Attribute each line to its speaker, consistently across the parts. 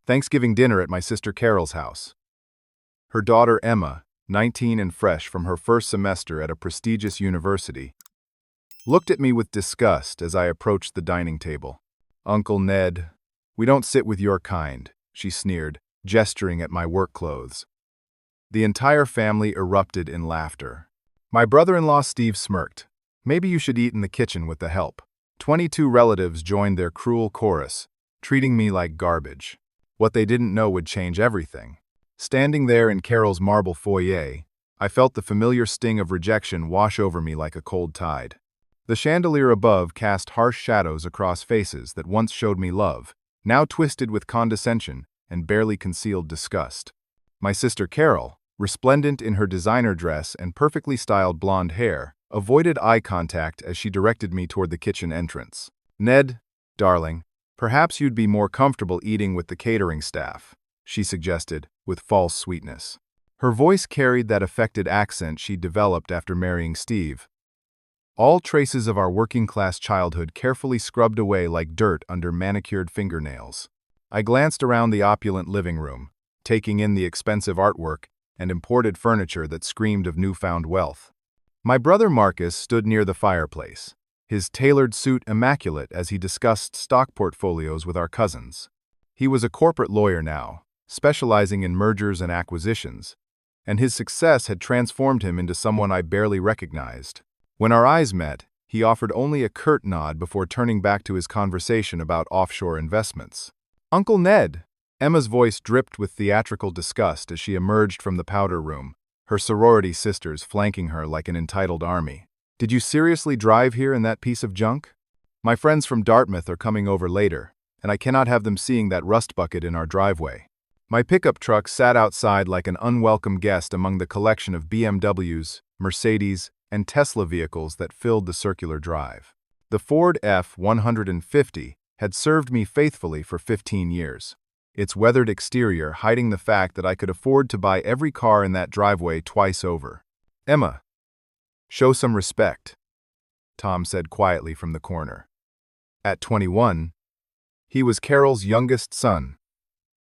Speaker 1: Thanksgiving dinner at my sister Carol's house. Her daughter Emma, 19 and fresh from her first semester at a prestigious university, looked at me with disgust as I approached the dining table. "Uncle Ned, we don't sit with your kind," she sneered, gesturing at my work clothes. The entire family erupted in laughter. My brother-in-law Steve smirked. "Maybe you should eat in the kitchen with the help." 22 relatives joined their cruel chorus, treating me like garbage. What they didn't know would change everything. Standing there in Carol's marble foyer, I felt the familiar sting of rejection wash over me like a cold tide. The chandelier above cast harsh shadows across faces that once showed me love, now twisted with condescension and barely concealed disgust. My sister Carol, resplendent in her designer dress and perfectly styled blonde hair, avoided eye contact as she directed me toward the kitchen entrance. "Ned, darling, perhaps you'd be more comfortable eating with the catering staff," she suggested, with false sweetness. Her voice carried that affected accent she'd developed after marrying Steve. All traces of our working-class childhood carefully scrubbed away like dirt under manicured fingernails. I glanced around the opulent living room, taking in the expensive artwork and imported furniture that screamed of newfound wealth. My brother Marcus stood near the fireplace, his tailored suit immaculate as he discussed stock portfolios with our cousins. He was a corporate lawyer now, specializing in mergers and acquisitions, and his success had transformed him into someone I barely recognized. When our eyes met, he offered only a curt nod before turning back to his conversation about offshore investments. "Uncle Ned!" Emma's voice dripped with theatrical disgust as she emerged from the powder room, her sorority sisters flanking her like an entitled army. "Did you seriously drive here in that piece of junk? My friends from Dartmouth are coming over later, and I cannot have them seeing that rust bucket in our driveway." My pickup truck sat outside like an unwelcome guest among the collection of BMWs, Mercedes, and Tesla vehicles that filled the circular drive. The Ford F-150 had served me faithfully for 15 years, its weathered exterior hiding the fact that I could afford to buy every car in that driveway twice over. "Emma, show some respect," Tom said quietly from the corner. At 21, he was Carol's youngest son,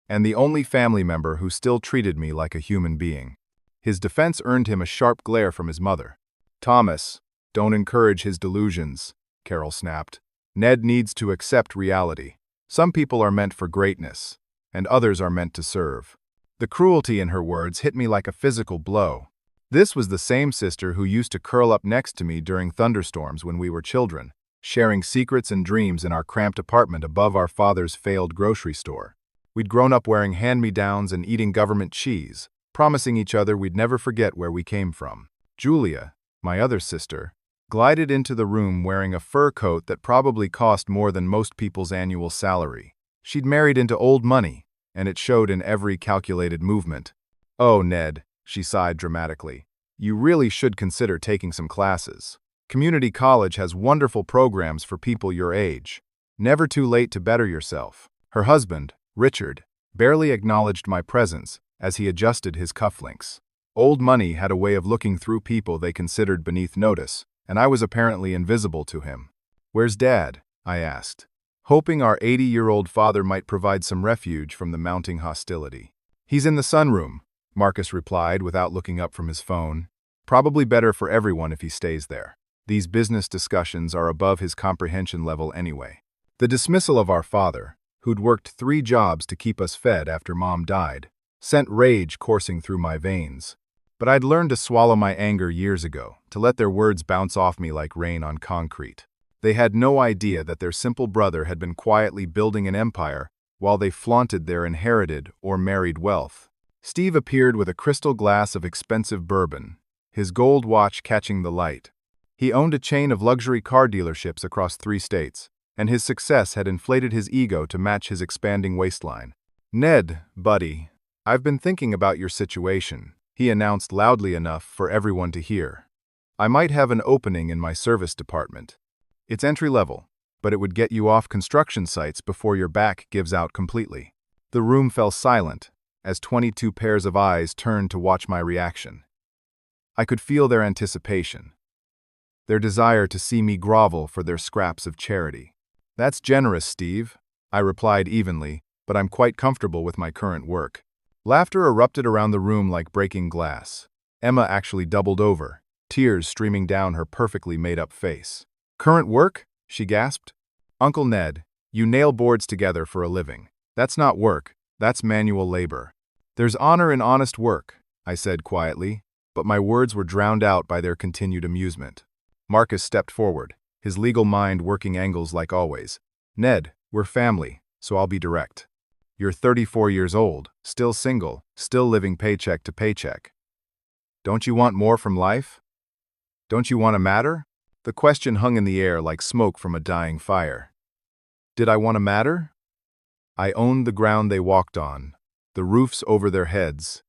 Speaker 1: and the only family member who still treated me like a human being. His defense earned him a sharp glare from his mother. "Thomas, don't encourage his delusions," Carol snapped. "Ned needs to accept reality. Some people are meant for greatness, and others are meant to serve." The cruelty in her words hit me like a physical blow. This was the same sister who used to curl up next to me during thunderstorms when we were children, sharing secrets and dreams in our cramped apartment above our father's failed grocery store. We'd grown up wearing hand-me-downs and eating government cheese, promising each other we'd never forget where we came from. Julia, my other sister, glided into the room wearing a fur coat that probably cost more than most people's annual salary. She'd married into old money, and it showed in every calculated movement. "Oh, Ned," she sighed dramatically, "you really should consider taking some classes. Community college has wonderful programs for people your age. Never too late to better yourself." Her husband, Richard, barely acknowledged my presence as he adjusted his cufflinks. Old money had a way of looking through people they considered beneath notice, and I was apparently invisible to him. "Where's Dad?" I asked, hoping our 80-year-old father might provide some refuge from the mounting hostility. "He's in the sunroom," Marcus replied without looking up from his phone. "Probably better for everyone if he stays there. These business discussions are above his comprehension level anyway." The dismissal of our father, who'd worked 3 jobs to keep us fed after Mom died, sent rage coursing through my veins. But I'd learned to swallow my anger years ago, to let their words bounce off me like rain on concrete. They had no idea that their simple brother had been quietly building an empire while they flaunted their inherited or married wealth. Steve appeared with a crystal glass of expensive bourbon, his gold watch catching the light. He owned a chain of luxury car dealerships across 3 states, and his success had inflated his ego to match his expanding waistline. "Ned, buddy, I've been thinking about your situation," he announced loudly enough for everyone to hear. "I might have an opening in my service department. It's entry-level, but it would get you off construction sites before your back gives out completely." The room fell silent as 22 pairs of eyes turned to watch my reaction. I could feel their anticipation, their desire to see me grovel for their scraps of charity. "That's generous, Steve," I replied evenly, but I'm quite comfortable with my current work." Laughter erupted around the room like breaking glass. Emma actually doubled over, tears streaming down her perfectly made-up face. "Current work?" she gasped. "Uncle Ned, you nail boards together for a living. That's not work, that's manual labor." "There's honor in honest work," I said quietly, but my words were drowned out by their continued amusement. Marcus stepped forward, his legal mind working angles like always. "Ned, we're family, so I'll be direct. You're 34 years old, still single, still living paycheck to paycheck. Don't you want more from life? Don't you want to matter?" The question hung in the air like smoke from a dying fire. Did I want to matter? I owned the ground they walked on, the roofs over their heads,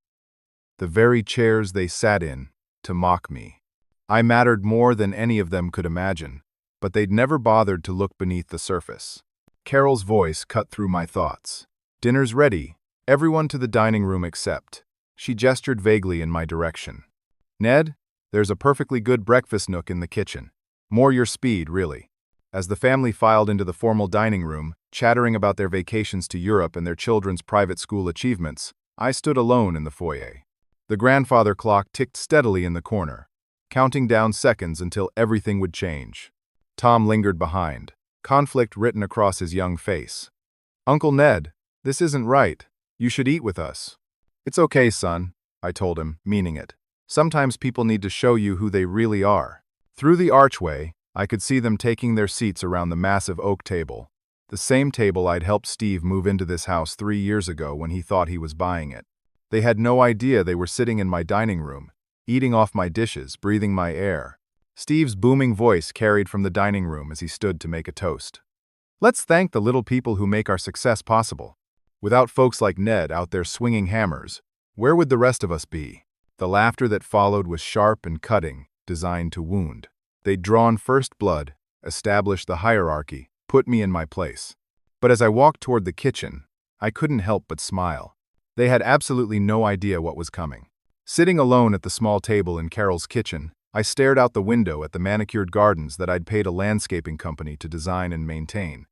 Speaker 1: the very chairs they sat in to mock me. I mattered more than any of them could imagine, but they'd never bothered to look beneath the surface. Carol's voice cut through my thoughts. "Dinner's ready. Everyone to the dining room except." She gestured vaguely in my direction. "Ned, there's a perfectly good breakfast nook in the kitchen. More your speed, really." As the family filed into the formal dining room, chattering about their vacations to Europe and their children's private school achievements, I stood alone in the foyer. The grandfather clock ticked steadily in the corner, counting down seconds until everything would change. Tom lingered behind, conflict written across his young face. "Uncle Ned, this isn't right. You should eat with us." "It's okay, son," I told him, meaning it. "Sometimes people need to show you who they really are." Through the archway, I could see them taking their seats around the massive oak table, the same table I'd helped Steve move into this house 3 years ago when he thought he was buying it. They had no idea they were sitting in my dining room, eating off my dishes, breathing my air. Steve's booming voice carried from the dining room as he stood to make a toast. "Let's thank the little people who make our success possible. Without folks like Ned out there swinging hammers, where would the rest of us be?" The laughter that followed was sharp and cutting, designed to wound. They'd drawn first blood, established the hierarchy, put me in my place. But as I walked toward the kitchen, I couldn't help but smile. They had absolutely no idea what was coming. Sitting alone at the small table in Carol's kitchen, I stared out the window at the manicured gardens that I'd paid a landscaping company to design and maintain.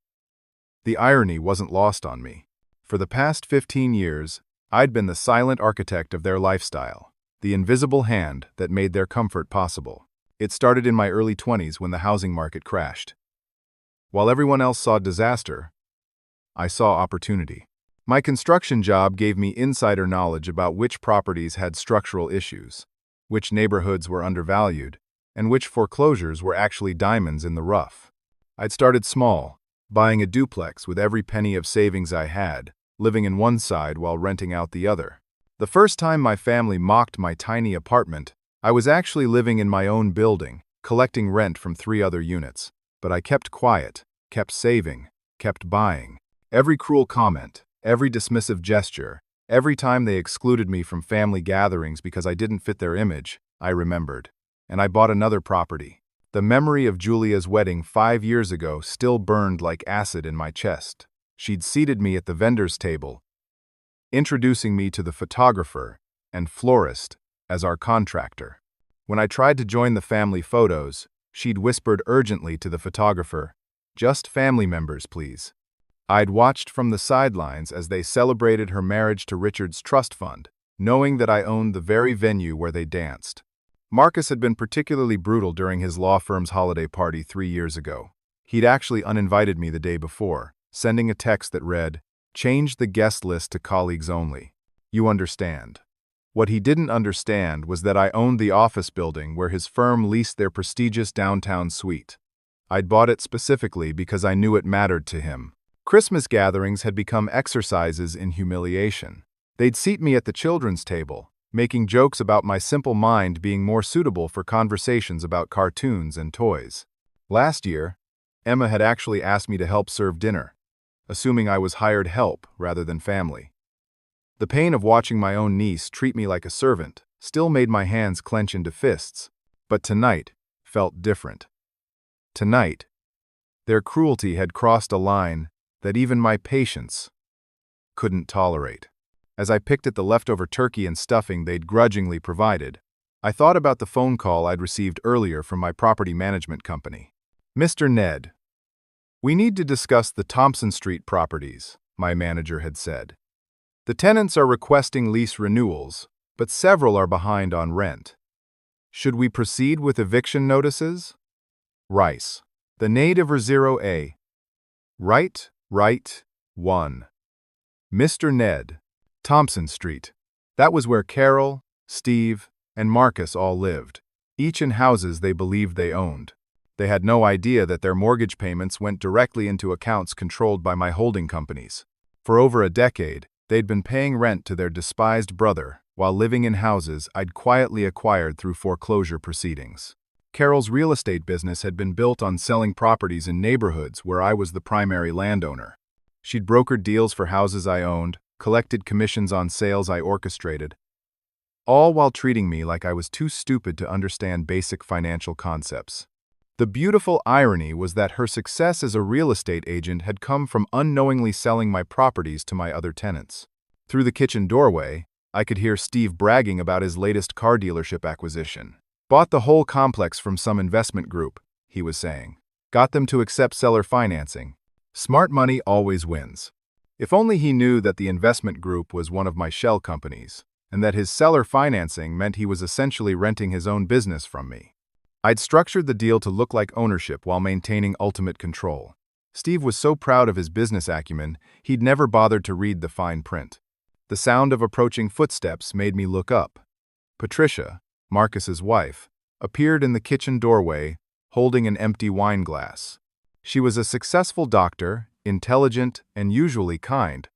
Speaker 1: The irony wasn't lost on me. For the past 15 years, I'd been the silent architect of their lifestyle, the invisible hand that made their comfort possible. It started in my early 20s when the housing market crashed. While everyone else saw disaster, I saw opportunity. My construction job gave me insider knowledge about which properties had structural issues, which neighborhoods were undervalued, and which foreclosures were actually diamonds in the rough. I'd started small, buying a duplex with every penny of savings I had, living in one side while renting out the other. The first time my family mocked my tiny apartment, I was actually living in my own building, collecting rent from 3 other units. But I kept quiet, kept saving, kept buying. Every cruel comment, every dismissive gesture, every time they excluded me from family gatherings because I didn't fit their image, I remembered. And I bought another property. The memory of Julia's wedding 5 years ago still burned like acid in my chest. She'd seated me at the vendor's table, introducing me to the photographer and florist as our contractor. When I tried to join the family photos, she'd whispered urgently to the photographer, "Just family members, please." I'd watched from the sidelines as they celebrated her marriage to Richard's trust fund, knowing that I owned the very venue where they danced. Marcus had been particularly brutal during his law firm's holiday party 3 years ago. He'd actually uninvited me the day before, sending a text that read, "Change the guest list to colleagues only. You understand." What he didn't understand was that I owned the office building where his firm leased their prestigious downtown suite. I'd bought it specifically because I knew it mattered to him. Christmas gatherings had become exercises in humiliation. They'd seat me at the children's table, making jokes about my simple mind being more suitable for conversations about cartoons and toys. Last year, Emma had actually asked me to help serve dinner, assuming I was hired help rather than family. The pain of watching my own niece treat me like a servant still made my hands clench into fists, but tonight felt different. Tonight, their cruelty had crossed a line that even my patience couldn't tolerate. As I picked at the leftover turkey and stuffing they'd grudgingly provided, I thought about the phone call I'd received earlier from my property management company. "Mr. Ned, we need to discuss the Thompson Street properties," my manager had said. The tenants are requesting lease renewals, but several are behind on rent. Should we proceed with eviction notices? Rice. The native or 0A. Right, 1. Mr. Ned. Thompson Street. That was where Carol, Steve, and Marcus all lived, each in houses they believed they owned. They had no idea that their mortgage payments went directly into accounts controlled by my holding companies. For over a decade, they'd been paying rent to their despised brother while living in houses I'd quietly acquired through foreclosure proceedings. Carol's real estate business had been built on selling properties in neighborhoods where I was the primary landowner. She'd brokered deals for houses I owned, collected commissions on sales I orchestrated, all while treating me like I was too stupid to understand basic financial concepts. The beautiful irony was that her success as a real estate agent had come from unknowingly selling my properties to my other tenants. Through the kitchen doorway, I could hear Steve bragging about his latest car dealership acquisition. Bought the whole complex from some investment group, he was saying. Got them to accept seller financing. Smart money always wins. If only he knew that the investment group was one of my shell companies, and that his seller financing meant he was essentially renting his own business from me. I'd structured the deal to look like ownership while maintaining ultimate control. Steve was so proud of his business acumen, he'd never bothered to read the fine print. The sound of approaching footsteps made me look up. Patricia, Marcus's wife, appeared in the kitchen doorway, holding an empty wine glass. She was a successful doctor, intelligent, and usually kind,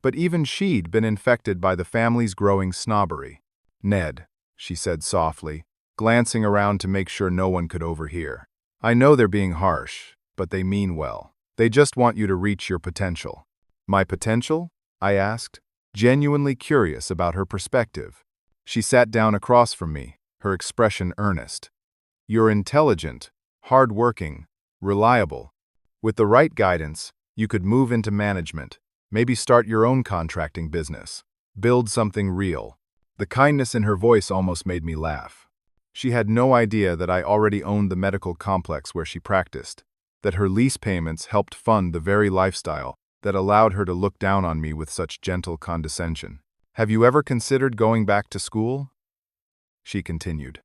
Speaker 1: but even she'd been infected by the family's growing snobbery. "Ned," she said softly, glancing around to make sure no one could overhear. "I know they're being harsh, but they mean well. They just want you to reach your potential." "My potential?" I asked, genuinely curious about her perspective. She sat down across from me, her expression earnest. "You're intelligent, hard-working, reliable. With the right guidance, you could move into management, maybe start your own contracting business, build something real." The kindness in her voice almost made me laugh. She had no idea that I already owned the medical complex where she practiced, that her lease payments helped fund the very lifestyle that allowed her to look down on me with such gentle condescension. "Have you ever considered going back to school?" She continued.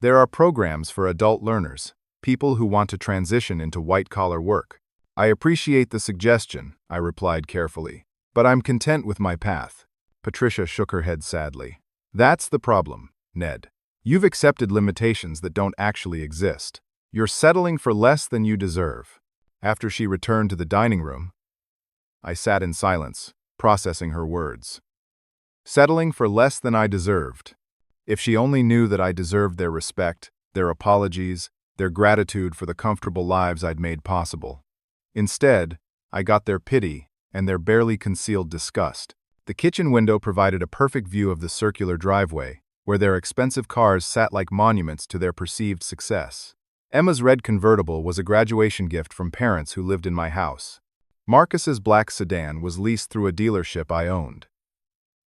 Speaker 1: "There are programs for adult learners, people who want to transition into white-collar work." "I appreciate the suggestion," I replied carefully, "but I'm content with my path." Patricia shook her head sadly. "That's the problem, Ned. You've accepted limitations that don't actually exist. You're settling for less than you deserve." After she returned to the dining room, I sat in silence, processing her words. Settling for less than I deserved. If she only knew that I deserved their respect, their apologies, their gratitude for the comfortable lives I'd made possible. Instead, I got their pity and their barely concealed disgust. The kitchen window provided a perfect view of the circular driveway, where their expensive cars sat like monuments to their perceived success. Emma's red convertible was a graduation gift from parents who lived in my house. Marcus's black sedan was leased through a dealership I owned.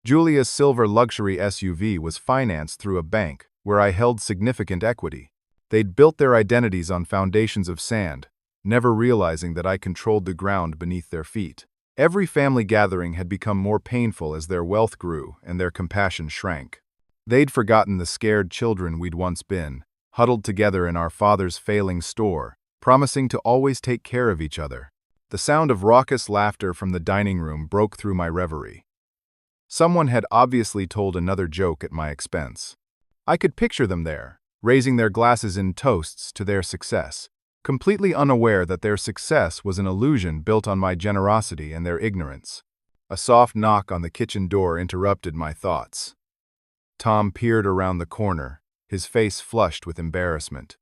Speaker 1: Julia's silver luxury SUV was financed through a bank where I held significant equity. They'd built their identities on foundations of sand, never realizing that I controlled the ground beneath their feet. Every family gathering had become more painful as their wealth grew and their compassion shrank. They'd forgotten the scared children we'd once been, huddled together in our father's failing store, promising to always take care of each other. The sound of raucous laughter from the dining room broke through my reverie. Someone had obviously told another joke at my expense. I could picture them there, raising their glasses in toasts to their success, completely unaware that their success was an illusion built on my generosity and their ignorance. A soft knock on the kitchen door interrupted my thoughts. Tom peered around the corner, his face flushed with embarrassment.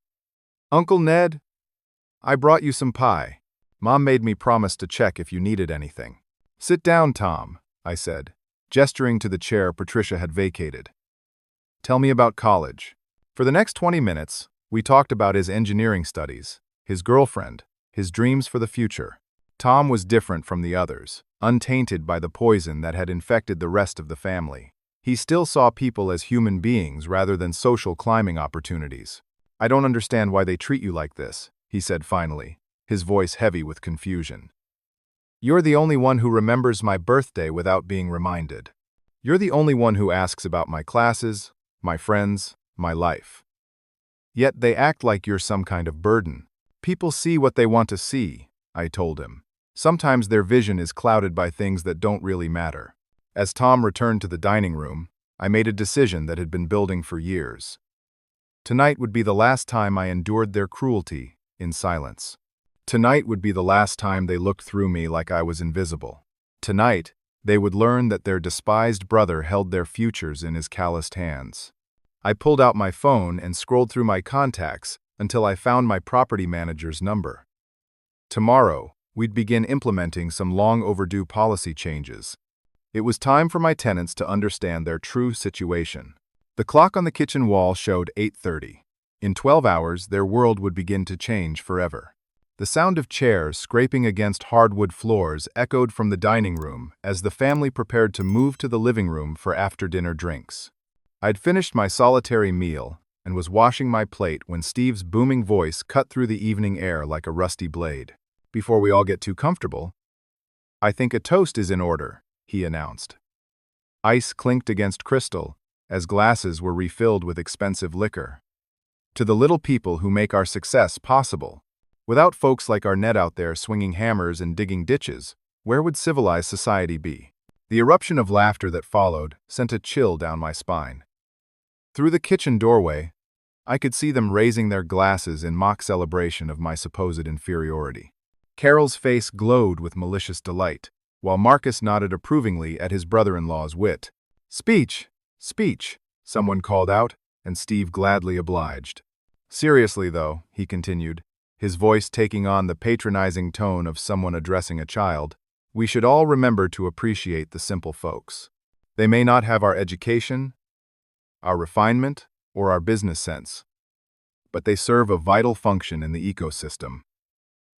Speaker 1: "Uncle Ned, I brought you some pie. Mom made me promise to check if you needed anything." "Sit down, Tom," I said, gesturing to the chair Patricia had vacated. "Tell me about college." For the next 20 minutes, we talked about his engineering studies, his girlfriend, his dreams for the future. Tom was different from the others, untainted by the poison that had infected the rest of the family. He still saw people as human beings rather than social climbing opportunities. "I don't understand why they treat you like this," he said finally, his voice heavy with confusion. You're the only one who remembers my birthday without being reminded. You're the only one who asks about my classes, my friends, my life. Yet they act like you're some kind of burden. People see what they want to see, I told him. Sometimes their vision is clouded by things that don't really matter. As Tom returned to the dining room, I made a decision that had been building for years. Tonight would be the last time I endured their cruelty in silence. Tonight would be the last time they looked through me like I was invisible. Tonight, they would learn that their despised brother held their futures in his calloused hands. I pulled out my phone and scrolled through my contacts until I found my property manager's number. Tomorrow, we'd begin implementing some long-overdue policy changes. It was time for my tenants to understand their true situation. The clock on the kitchen wall showed 8:30. In 12 hours, their world would begin to change forever. The sound of chairs scraping against hardwood floors echoed from the dining room as the family prepared to move to the living room for after-dinner drinks. I'd finished my solitary meal and was washing my plate when Steve's booming voice cut through the evening air like a rusty blade. Before we all get too comfortable, I think a toast is in order, he announced. Ice clinked against crystal as glasses were refilled with expensive liquor. To the little people who make our success possible. Without folks like Arnett out there swinging hammers and digging ditches, where would civilized society be? The eruption of laughter that followed sent a chill down my spine. Through the kitchen doorway, I could see them raising their glasses in mock celebration of my supposed inferiority. Carol's face glowed with malicious delight, while Marcus nodded approvingly at his brother-in-law's wit. "Speech! Speech!" someone called out, and Steve gladly obliged. "Seriously, though," he continued, his voice taking on the patronizing tone of someone addressing a child, "we should all remember to appreciate the simple folks. They may not have our education, our refinement, or our business sense, but they serve a vital function in the ecosystem.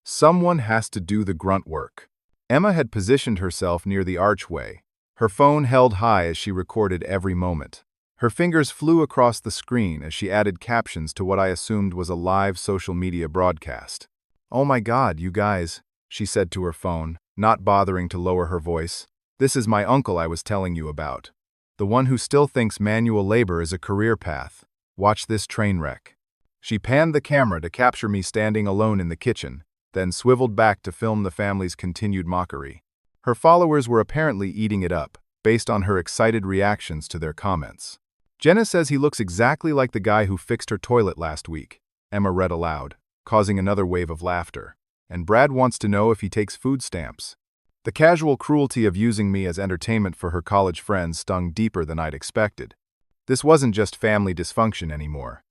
Speaker 1: Someone has to do the grunt work." Emma had positioned herself near the archway, her phone held high as she recorded every moment. Her fingers flew across the screen as she added captions to what I assumed was a live social media broadcast. "Oh my God, you guys," she said to her phone, not bothering to lower her voice. "This is my uncle I was telling you about. The one who still thinks manual labor is a career path. Watch this train wreck." She panned the camera to capture me standing alone in the kitchen, then swiveled back to film the family's continued mockery. Her followers were apparently eating it up, based on her excited reactions to their comments. "Jenna says he looks exactly like the guy who fixed her toilet last week," Emma read aloud, causing another wave of laughter. "And Brad wants to know if he takes food stamps." The casual cruelty of using me as entertainment for her college friends stung deeper than I'd expected. This wasn't just family dysfunction anymore.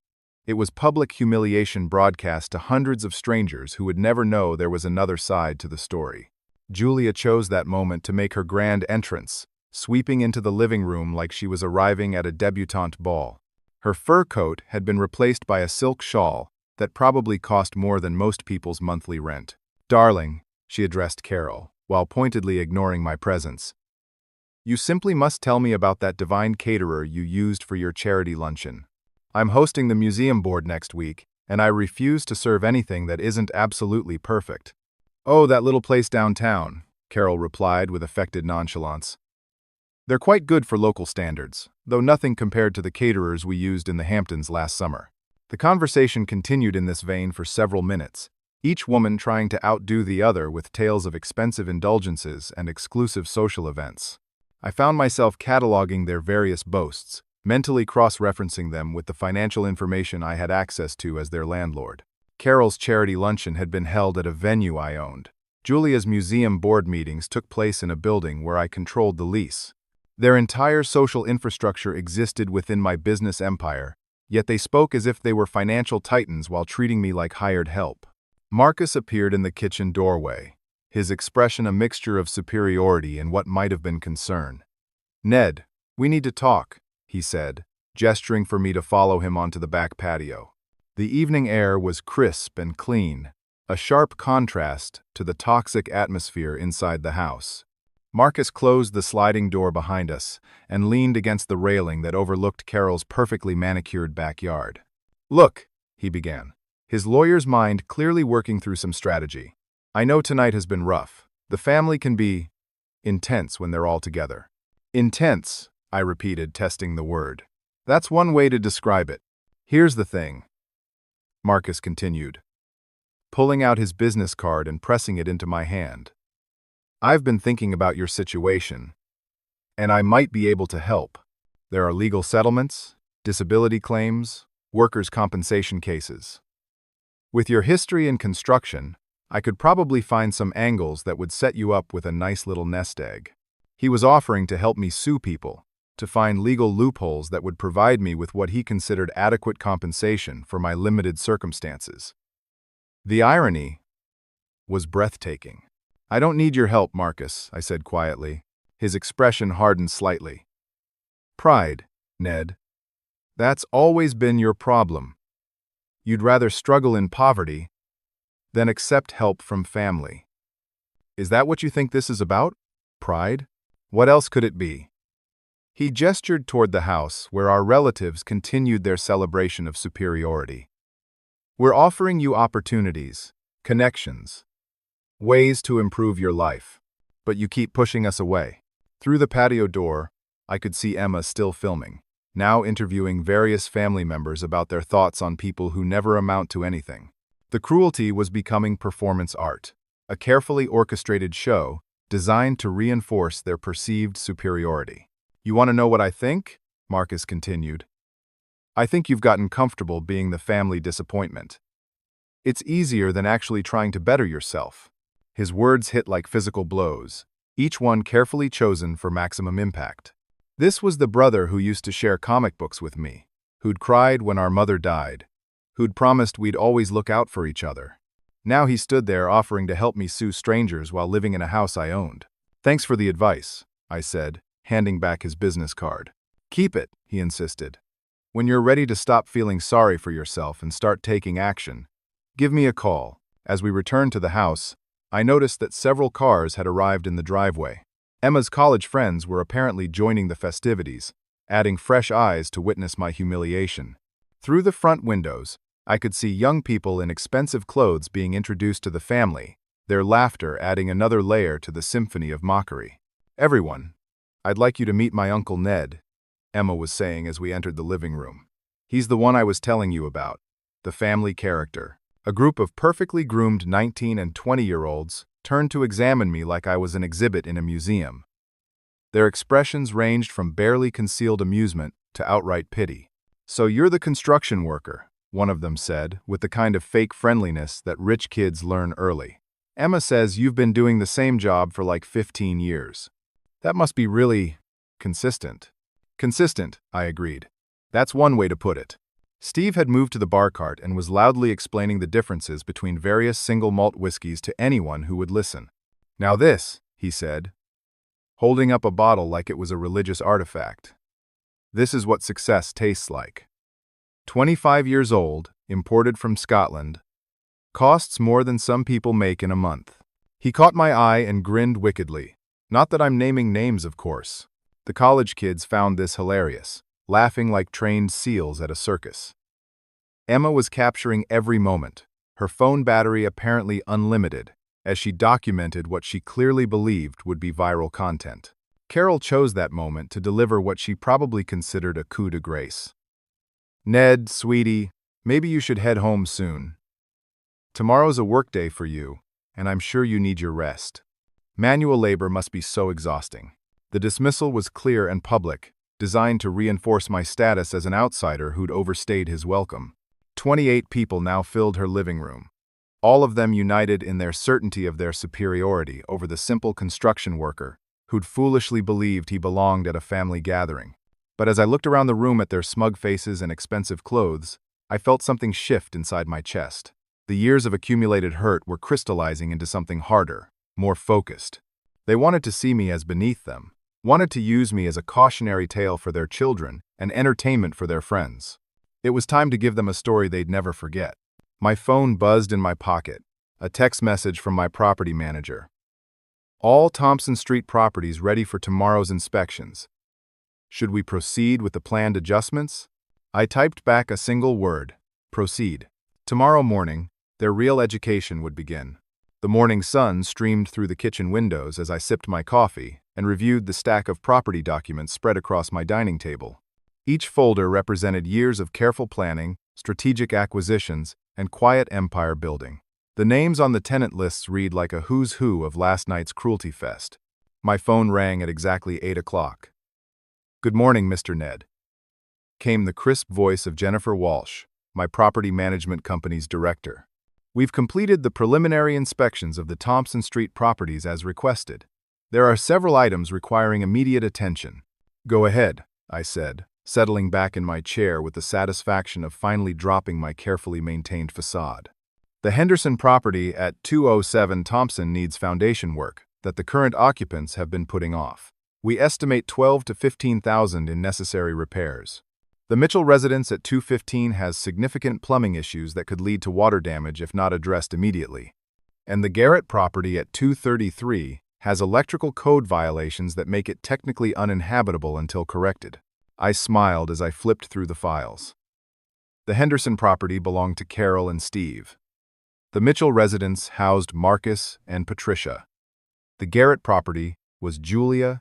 Speaker 1: It was public humiliation broadcast to hundreds of strangers who would never know there was another side to the story. Julia chose that moment to make her grand entrance, sweeping into the living room like she was arriving at a debutante ball. Her fur coat had been replaced by a silk shawl that probably cost more than most people's monthly rent. "Darling," she addressed Carol, while pointedly ignoring my presence, "you simply must tell me about that divine caterer you used for your charity luncheon. I'm hosting the museum board next week, and I refuse to serve anything that isn't absolutely perfect." "Oh, that little place downtown," Carol replied with affected nonchalance. "They're quite good for local standards, though nothing compared to the caterers we used in the Hamptons last summer." The conversation continued in this vein for several minutes, each woman trying to outdo the other with tales of expensive indulgences and exclusive social events. I found myself cataloging their various boasts, mentally cross-referencing them with the financial information I had access to as their landlord. Carol's charity luncheon had been held at a venue I owned. Julia's museum board meetings took place in a building where I controlled the lease. Their entire social infrastructure existed within my business empire, yet they spoke as if they were financial titans while treating me like hired help. Marcus appeared in the kitchen doorway, his expression a mixture of superiority and what might have been concern. "Ned, we need to talk," he said, gesturing for me to follow him onto the back patio. The evening air was crisp and clean, a sharp contrast to the toxic atmosphere inside the house. Marcus closed the sliding door behind us and leaned against the railing that overlooked Carol's perfectly manicured backyard. "Look," he began, his lawyer's mind clearly working through some strategy. "I know tonight has been rough, The family can be intense when they're all together. Intense, I repeated, testing the word. That's one way to describe it. Here's the thing, Marcus continued, pulling out his business card and pressing it into my hand. I've been thinking about your situation, and I might be able to help. There are legal settlements, disability claims, workers' compensation cases. With your history in construction, I could probably find some angles that would set you up with a nice little nest egg. He was offering to help me sue people, to find legal loopholes that would provide me with what he considered adequate compensation for my limited circumstances. The irony was breathtaking. I don't need your help, Marcus, I said quietly. His expression hardened slightly. Pride, Ned. That's always been your problem. You'd rather struggle in poverty than accept help from family. Is that what you think this is about? Pride? What else could it be? He gestured toward the house where our relatives continued their celebration of superiority. We're offering you opportunities, connections, ways to improve your life, but you keep pushing us away. Through the patio door, I could see Emma still filming, now interviewing various family members about their thoughts on people who never amount to anything. The Cruelty was becoming performance art, a carefully orchestrated show designed to reinforce their perceived superiority. You want to know what I think? Marcus continued. I think you've gotten comfortable being the family disappointment. It's easier than actually trying to better yourself. His words hit like physical blows, each one carefully chosen for maximum impact. This was the brother who used to share comic books with me, who'd cried when our mother died, who'd promised we'd always look out for each other. Now he stood there offering to help me sue strangers while living in a house I owned. Thanks for the advice, I said, handing back his business card. Keep it, he insisted. When you're ready to stop feeling sorry for yourself and start taking action, give me a call. As we returned to the house, I noticed that several cars had arrived in the driveway. Emma's college friends were apparently joining the festivities, adding fresh eyes to witness my humiliation. Through the front windows, I could see young people in expensive clothes being introduced to the family, their laughter adding another layer to the symphony of mockery. Everyone, I'd like you to meet my Uncle Ned, Emma was saying as we entered the living room. He's the one I was telling you about, the family character. A group of perfectly groomed 19 and 20-year-olds turned to examine me like I was an exhibit in a museum. Their expressions ranged from barely concealed amusement to outright pity. So you're the construction worker, one of them said, with the kind of fake friendliness that rich kids learn early. Emma says you've been doing the same job for like 15 years. That must be really consistent. Consistent, I agreed. That's one way to put it. Steve had moved to the bar cart and was loudly explaining the differences between various single malt whiskeys to anyone who would listen. Now this, he said, holding up a bottle like it was a religious artifact. This is what success tastes like. 25 years old, imported from Scotland, costs more than some people make in a month. He caught my eye and grinned wickedly. Not that I'm naming names, of course. The college kids found this hilarious, laughing like trained seals at a circus. Emma was capturing every moment, her phone battery apparently unlimited, as she documented what she clearly believed would be viral content. Carol chose that moment to deliver what she probably considered a coup de grace. Ned, sweetie, maybe you should head home soon. Tomorrow's a workday for you, and I'm sure you need your rest. Manual labor must be so exhausting. The dismissal was clear and public, designed to reinforce my status as an outsider who'd overstayed his welcome. 28 people now filled her living room, all of them united in their certainty of their superiority over the simple construction worker who'd foolishly believed he belonged at a family gathering. But as I looked around the room at their smug faces and expensive clothes, I felt something shift inside my chest. The years of accumulated hurt were crystallizing into something harder, more focused. They wanted to see me as beneath them, wanted to use me as a cautionary tale for their children and entertainment for their friends. It was time to give them a story they'd never forget. My phone buzzed in my pocket, a text message from my property manager. All Thompson Street properties ready for tomorrow's inspections. Should we proceed with the planned adjustments? I typed back a single word: proceed. Tomorrow morning, their real education would begin. The morning sun streamed through the kitchen windows as I sipped my coffee and reviewed the stack of property documents spread across my dining table. Each folder represented years of careful planning, strategic acquisitions, and quiet empire building. The names on the tenant lists read like a who's who of last night's cruelty fest. My phone rang at exactly 8 o'clock. "Good morning, Mr. Ned," came the crisp voice of Jennifer Walsh, my property management company's director. "We've completed the preliminary inspections of the Thompson Street properties as requested. There are several items requiring immediate attention." "Go ahead," I said, settling back in my chair with the satisfaction of finally dropping my carefully maintained facade. "The Henderson property at 207 Thompson needs foundation work that the current occupants have been putting off. We estimate $12,000 to $15,000 in necessary repairs. The Mitchell residence at 215 has significant plumbing issues that could lead to water damage if not addressed immediately. And the Garrett property at 233 has electrical code violations that make it technically uninhabitable until corrected." I smiled as I flipped through the files. The Henderson property belonged to Carol and Steve. The Mitchell residence housed Marcus and Patricia. The Garrett property was Julia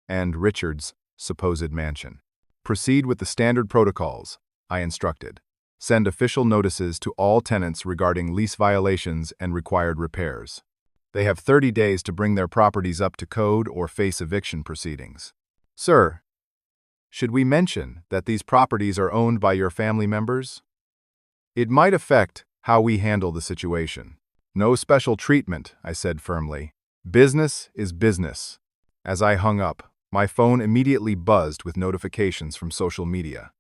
Speaker 1: and Richard's supposed mansion. "Proceed with the standard protocols," I instructed. "Send official notices to all tenants regarding lease violations and required repairs. They have 30 days to bring their properties up to code or face eviction proceedings." "Sir, should we mention that these properties are owned by your family members? It might affect how we handle the situation." "No special treatment," I said firmly. "Business is business." As I hung up, my phone immediately buzzed with notifications from social media.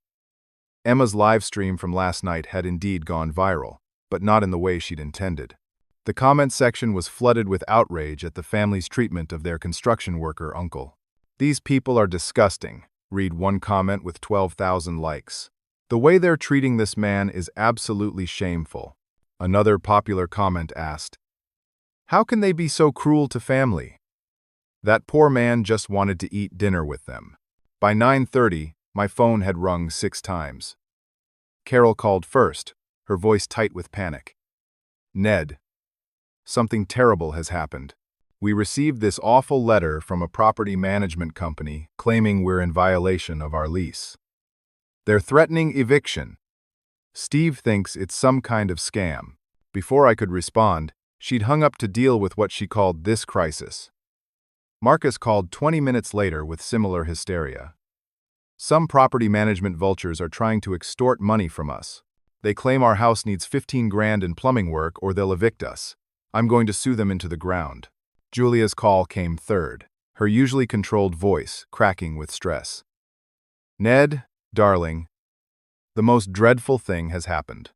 Speaker 1: Emma's live stream from last night had indeed gone viral, but not in the way she'd intended. The comment section was flooded with outrage at the family's treatment of their construction worker uncle. "These people are disgusting," read one comment with 12,000 likes. "The way they're treating this man is absolutely shameful." Another popular comment asked, "How can they be so cruel to family? That poor man just wanted to eat dinner with them." By 9:30, my phone had rung 6 times. Carol called first, her voice tight with panic. "Ned, something terrible has happened. We received this awful letter from a property management company claiming we're in violation of our lease. They're threatening eviction. Steve thinks it's some kind of scam." Before I could respond, she'd hung up to deal with what she called this crisis. Marcus called 20 minutes later with similar hysteria. "Some property management vultures are trying to extort money from us. They claim our house needs 15 grand in plumbing work or they'll evict us. I'm going to sue them into the ground." Julia's call came third, her usually controlled voice cracking with stress. "Ned, darling, the most dreadful thing has happened.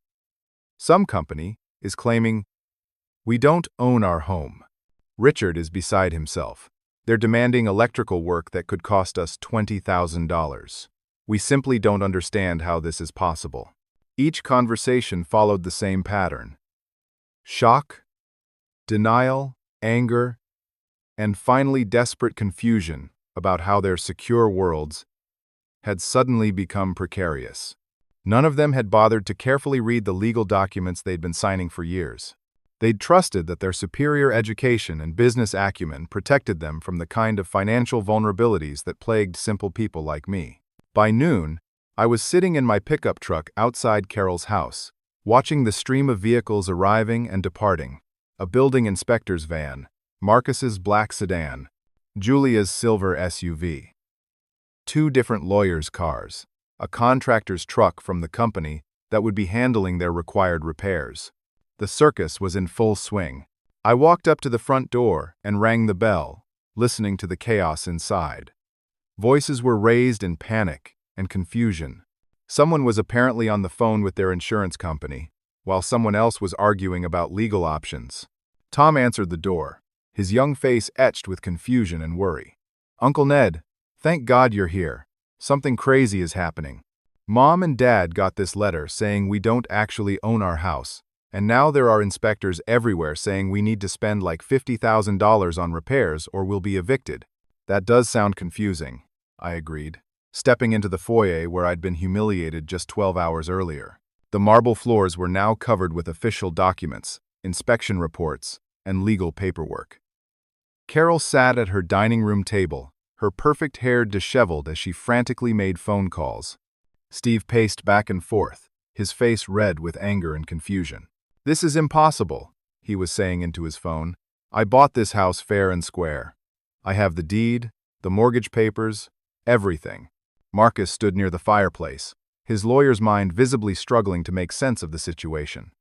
Speaker 1: Some company is claiming we don't own our home. Richard is beside himself. They're demanding electrical work that could cost us $20,000. We simply don't understand how this is possible." Each conversation followed the same pattern. Shock, denial, anger, and finally desperate confusion about how their secure worlds had suddenly become precarious. None of them had bothered to carefully read the legal documents they'd been signing for years. They'd trusted that their superior education and business acumen protected them from the kind of financial vulnerabilities that plagued simple people like me. By noon, I was sitting in my pickup truck outside Carol's house, watching the stream of vehicles arriving and departing. A building inspector's van, Marcus's black sedan, Julia's silver SUV. 2 different lawyers' cars, a contractor's truck from the company that would be handling their required repairs. The circus was in full swing. I walked up to the front door and rang the bell, listening to the chaos inside. Voices were raised in panic and confusion. Someone was apparently on the phone with their insurance company, while someone else was arguing about legal options. Tom answered the door, his young face etched with confusion and worry. "Uncle Ned, thank God you're here. Something crazy is happening. Mom and Dad got this letter saying we don't actually own our house, and now there are inspectors everywhere saying we need to spend like $50,000 on repairs or we'll be evicted." "That does sound confusing," I agreed, stepping into the foyer where I'd been humiliated just 12 hours earlier. The marble floors were now covered with official documents, inspection reports, and legal paperwork. Carol sat at her dining room table, her perfect hair disheveled as she frantically made phone calls. Steve paced back and forth, his face red with anger and confusion. "This is impossible," he was saying into his phone. "I bought this house fair and square. I have the deed, the mortgage papers, everything." Marcus stood near the fireplace, his lawyer's mind visibly struggling to make sense of the situation.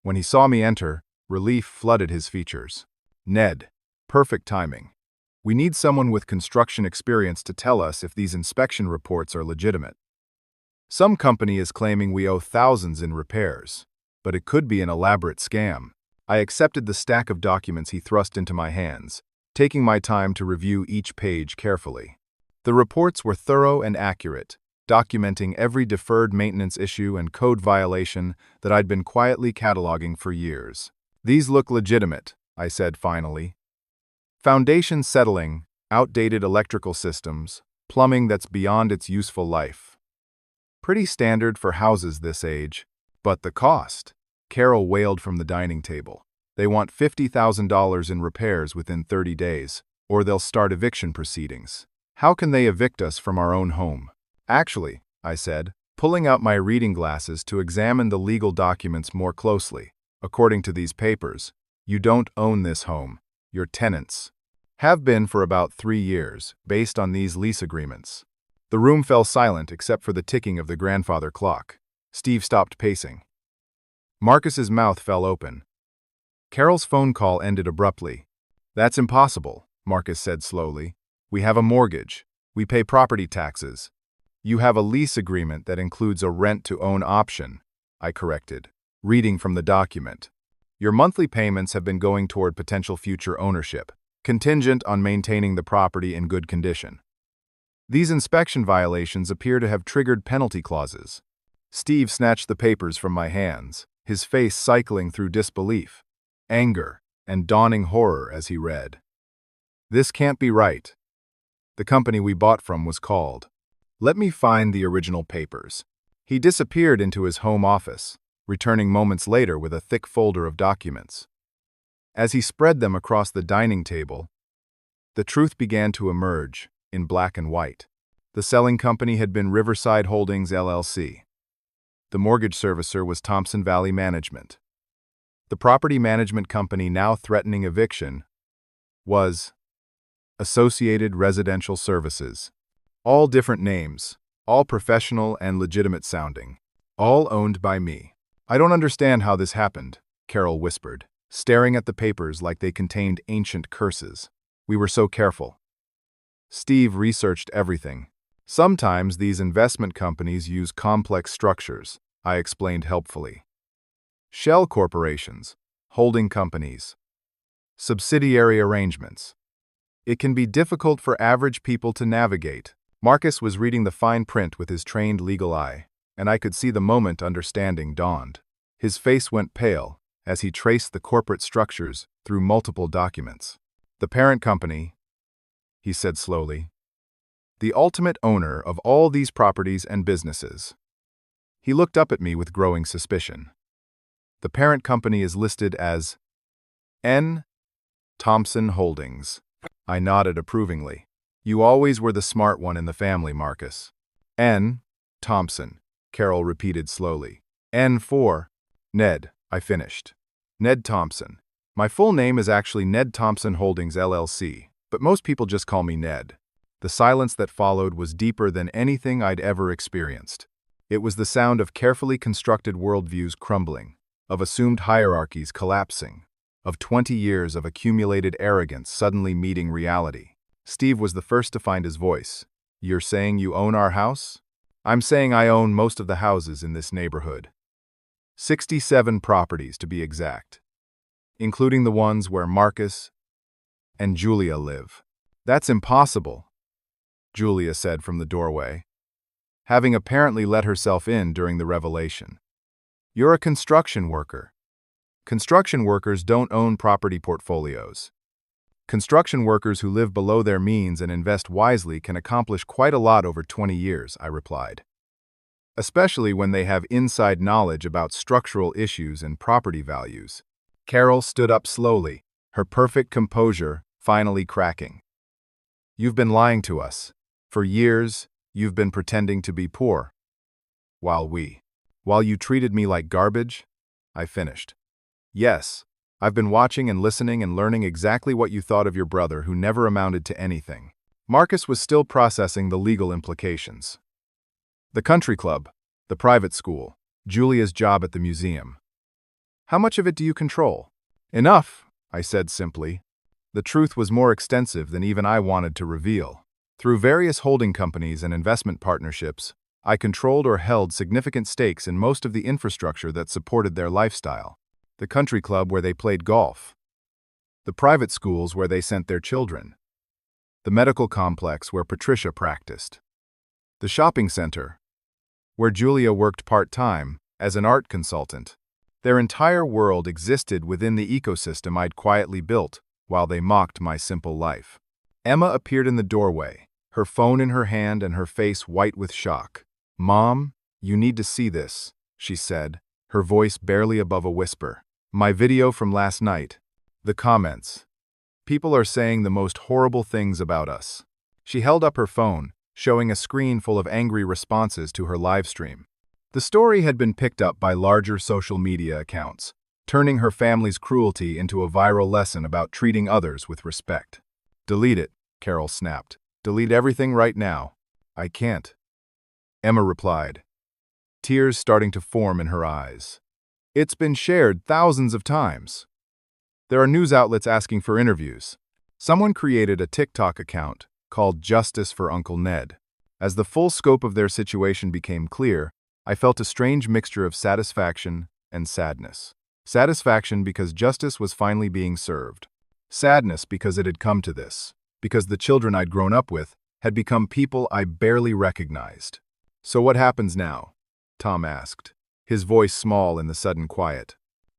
Speaker 1: When he saw me enter, relief flooded his features. "Ned, perfect timing. We need someone with construction experience to tell us if these inspection reports are legitimate. Some company is claiming we owe thousands in repairs, but it could be an elaborate scam." I accepted the stack of documents he thrust into my hands, taking my time to review each page carefully. The reports were thorough and accurate, documenting every deferred maintenance issue and code violation that I'd been quietly cataloging for years. "These look legitimate," I said finally. "Foundation settling, outdated electrical systems, plumbing that's beyond its useful life. Pretty standard for houses this age. But the cost," Carol wailed from the dining table. "They want $50,000 in repairs within 30 days, or they'll start eviction proceedings. How can they evict us from our own home?" "Actually," I said, pulling out my reading glasses to examine the legal documents more closely, "according to these papers, you don't own this home. Your tenants have been for about 3 years, based on these lease agreements." The room fell silent except for the ticking of the grandfather clock. Steve stopped pacing. Marcus's mouth fell open. Carol's phone call ended abruptly. "That's impossible," Marcus said slowly. "We have a mortgage. We pay property taxes." "You have a lease agreement that includes a rent-to-own option," I corrected, reading from the document. "Your monthly payments have been going toward potential future ownership, contingent on maintaining the property in good condition. These inspection violations appear to have triggered penalty clauses." Steve snatched the papers from my hands, his face cycling through disbelief, anger, and dawning horror as he read. "This can't be right. The company we bought from was called. Let me find the original papers." He disappeared into his home office, returning moments later with a thick folder of documents. As he spread them across the dining table, the truth began to emerge, in black and white. The selling company had been Riverside Holdings, LLC. The mortgage servicer was Thompson Valley Management. The property management company now threatening eviction was Associated Residential Services. All different names, all professional and legitimate sounding, all owned by me. "I don't understand how this happened," Carol whispered, staring at the papers like they contained ancient curses. "We were so careful." Steve researched everything. "Sometimes these investment companies use complex structures," I explained helpfully. "Shell corporations, holding companies, subsidiary arrangements. It can be difficult for average people to navigate." Marcus was reading the fine print with his trained legal eye, and I could see the moment understanding dawned. His face went pale as he traced the corporate structures through multiple documents. "The parent company," he said slowly, "the ultimate owner of all these properties and businesses." He looked up at me with growing suspicion. "The parent company is listed as N. Thompson Holdings." I nodded approvingly. "You always were the smart one in the family, Marcus." "N. Thompson," Carol repeated slowly. "N for Ned," I finished. "Ned Thompson. My full name is actually Ned Thompson Holdings, LLC, but most people just call me Ned." The silence that followed was deeper than anything I'd ever experienced. It was the sound of carefully constructed worldviews crumbling, of assumed hierarchies collapsing, of 20 years of accumulated arrogance suddenly meeting reality. Steve was the first to find his voice. "You're saying you own our house?" "I'm saying I own most of the houses in this neighborhood. 67 properties to be exact, including the ones where Marcus and Julia live." "That's impossible," Julia said from the doorway, having apparently let herself in during the revelation. "You're a construction worker. Construction workers don't own property portfolios. Construction workers who live below their means and invest wisely can accomplish quite a lot over 20 years, I replied. Especially when they have inside knowledge about structural issues and property values." Carol stood up slowly, her perfect composure finally cracking. "You've been lying to us. For years, you've been pretending to be poor. While you treated me like garbage," I finished. "Yes, I've been watching and listening and learning exactly what you thought of your brother who never amounted to anything." Marcus was still processing the legal implications. The country club, the private school, Julia's job at the museum. "How much of it do you control?" "Enough," I said simply. The truth was more extensive than even I wanted to reveal. Through various holding companies and investment partnerships, I controlled or held significant stakes in most of the infrastructure that supported their lifestyle. The country club where they played golf. The private schools where they sent their children. The medical complex where Patricia practiced. The shopping center, where Julia worked part-time as an art consultant. Their entire world existed within the ecosystem I'd quietly built while they mocked my simple life. Emma appeared in the doorway, her phone in her hand and her face white with shock. "Mom, you need to see this," she said, her voice barely above a whisper. "My video from last night. The comments. People are saying the most horrible things about us." She held up her phone, showing a screen full of angry responses to her live stream. The story had been picked up by larger social media accounts, turning her family's cruelty into a viral lesson about treating others with respect. "Delete it," Carol snapped. "Delete everything right now." "I can't," Emma replied, tears starting to form in her eyes. "It's been shared thousands of times. There are news outlets asking for interviews. Someone created a TikTok account called Justice for Uncle Ned. As the full scope of their situation became clear, I felt a strange mixture of satisfaction and sadness. Satisfaction because justice was finally being served. Sadness because it had come to this, because the children I'd grown up with had become people I barely recognized. "So what happens now?" Tom asked, his voice small in the sudden quiet.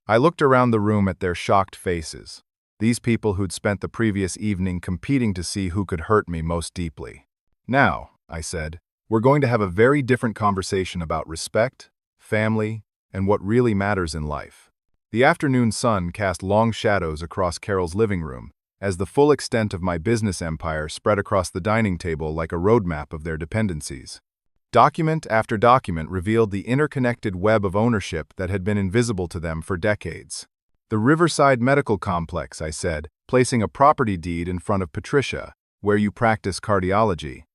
Speaker 1: I looked around the room at their shocked faces, these people who'd spent the previous evening competing to see who could hurt me most deeply. "Now," I said, "we're going to have a very different conversation about respect, family, and what really matters in life." The afternoon sun cast long shadows across Carol's living room, as the full extent of my business empire spread across the dining table like a roadmap of their dependencies. Document after document revealed the interconnected web of ownership that had been invisible to them for decades. "The Riverside Medical Complex," I said, placing a property deed in front of Patricia, "where you practice cardiology.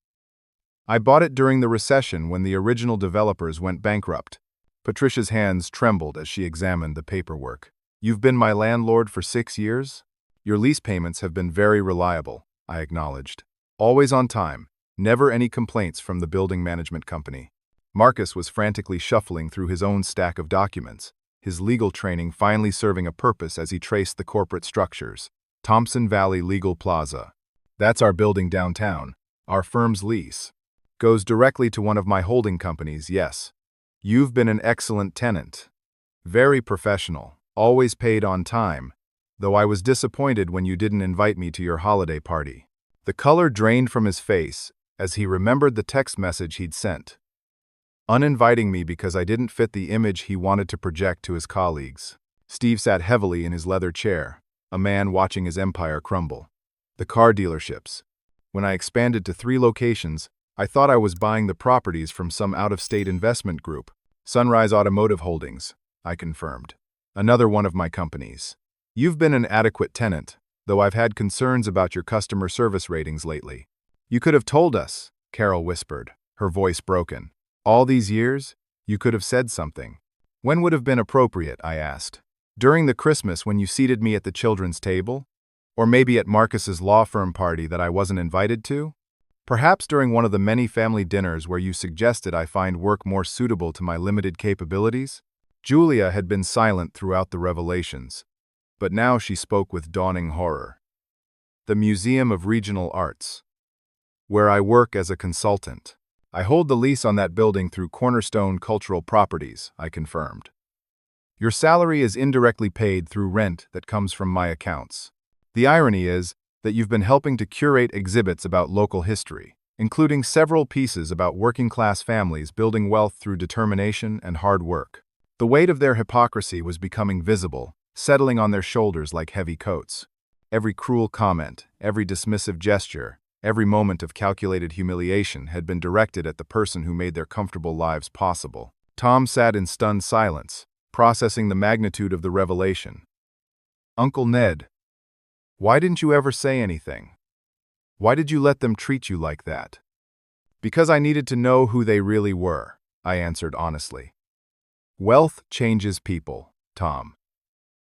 Speaker 1: I bought it during the recession when the original developers went bankrupt." Patricia's hands trembled as she examined the paperwork. "You've been my landlord for 6 years? Your lease payments have been very reliable," I acknowledged. "Always on time. Never any complaints from the building management company." Marcus was frantically shuffling through his own stack of documents, his legal training finally serving a purpose as he traced the corporate structures. "Thompson Valley Legal Plaza. That's our building downtown. Our firm's lease. Goes directly to one of my holding companies, yes. You've been an excellent tenant. Very professional, always paid on time, though I was disappointed when you didn't invite me to your holiday party." The color drained from his face as he remembered the text message he'd sent, uninviting me because I didn't fit the image he wanted to project to his colleagues. Steve sat heavily in his leather chair, a man watching his empire crumble. The car dealerships. When I expanded to 3 locations, I thought I was buying the properties from some out-of-state investment group. "Sunrise Automotive Holdings," I confirmed. "Another one of my companies. You've been an adequate tenant, though I've had concerns about your customer service ratings lately." "You could have told us," Carol whispered, her voice broken. "All these years, you could have said something." "When would have been appropriate?" I asked. "During the Christmas when you seated me at the children's table? Or maybe at Marcus's law firm party that I wasn't invited to? Perhaps during one of the many family dinners where you suggested I find work more suitable to my limited capabilities?" Julia had been silent throughout the revelations, but now she spoke with dawning horror. "The Museum of Regional Arts, where I work as a consultant. I hold the lease on that building through Cornerstone Cultural Properties," I confirmed. "Your salary is indirectly paid through rent that comes from my accounts. The irony is that you've been helping to curate exhibits about local history, including several pieces about working-class families building wealth through determination and hard work." The weight of their hypocrisy was becoming visible, settling on their shoulders like heavy coats. Every cruel comment, every dismissive gesture, every moment of calculated humiliation had been directed at the person who made their comfortable lives possible. Tom sat in stunned silence, processing the magnitude of the revelation. "Uncle Ned, why didn't you ever say anything? Why did you let them treat you like that?" "Because I needed to know who they really were," I answered honestly. "Wealth changes people, Tom.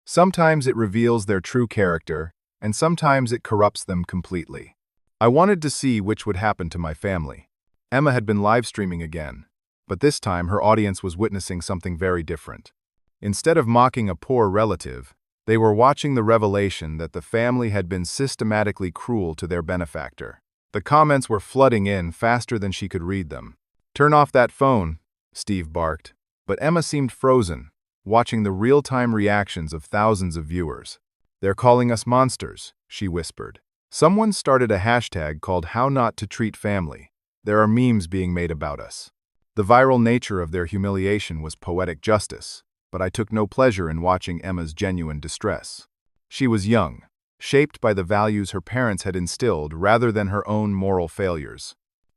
Speaker 1: Sometimes it reveals their true character, and sometimes it corrupts them completely." I wanted to see which would happen to my family. Emma had been live streaming again, but this time her audience was witnessing something very different. Instead of mocking a poor relative, they were watching the revelation that the family had been systematically cruel to their benefactor. The comments were flooding in faster than she could read them. "Turn off that phone," Steve barked, but Emma seemed frozen, watching the real-time reactions of thousands of viewers. "They're calling us monsters," she whispered. "Someone started a hashtag called How Not to Treat Family. There are memes being made about us." The viral nature of their humiliation was poetic justice, but I took no pleasure in watching Emma's genuine distress. She was young, shaped by the values her parents had instilled rather than her own moral failures.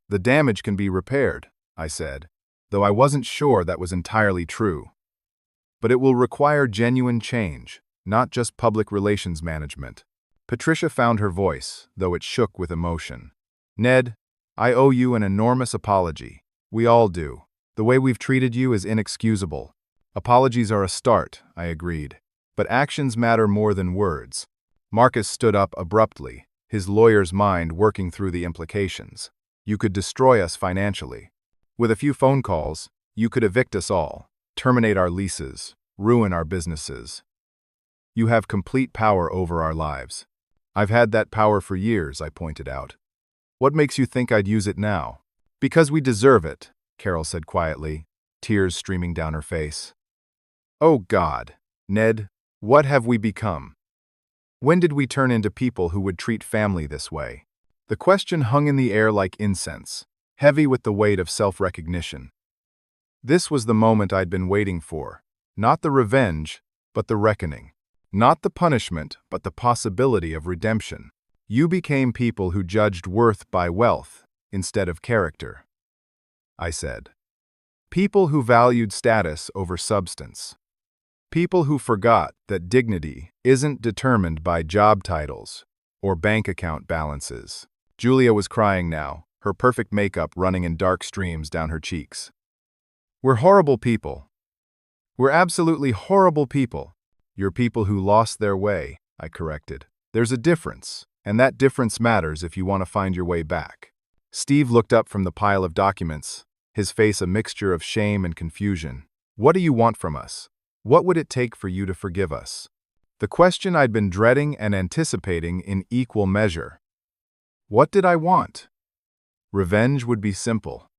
Speaker 1: "The damage can be repaired," I said, though I wasn't sure that was entirely true. "But it will require genuine change, not just public relations management." Patricia found her voice, though it shook with emotion. "Ned, I owe you an enormous apology. We all do. The way we've treated you is inexcusable." "Apologies are a start," I agreed. "But actions matter more than words." Marcus stood up abruptly, his lawyer's mind working through the implications. "You could destroy us financially. With a few phone calls, you could evict us all, terminate our leases, ruin our businesses. You have complete power over our lives." "I've had that power for years," I pointed out. "What makes you think I'd use it now?" "Because we deserve it," Carol said quietly, tears streaming down her face. "Oh God, Ned, what have we become? When did we turn into people who would treat family this way?" The question hung in the air like incense, heavy with the weight of self-recognition. This was the moment I'd been waiting for, not the revenge, but the reckoning. Not the punishment, but the possibility of redemption. "You became people who judged worth by wealth instead of character," I said. "People who valued status over substance. People who forgot that dignity isn't determined by job titles or bank account balances." Julia was crying now, her perfect makeup running in dark streams down her cheeks. "We're horrible people. We're absolutely horrible people." "You're people who lost their way," I corrected. "There's a difference, and that difference matters if you want to find your way back." Steve looked up from the pile of documents, his face a mixture of shame and confusion. "What do you want from us? What would it take for you to forgive us?" The question I'd been dreading and anticipating in equal measure. What did I want? Revenge would be simple.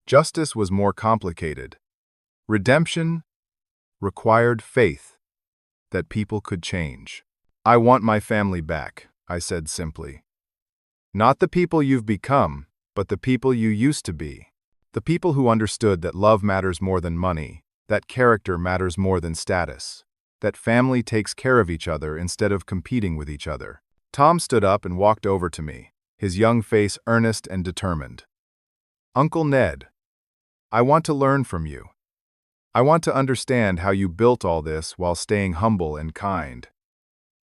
Speaker 1: Justice was more complicated. Redemption required faith that people could change. "I want my family back," I said simply. "Not the people you've become, but the people you used to be. The people who understood that love matters more than money, that character matters more than status, that family takes care of each other instead of competing with each other." Tom stood up and walked over to me, his young face earnest and determined. "Uncle Ned, I want to learn from you. I want to understand how you built all this while staying humble and kind.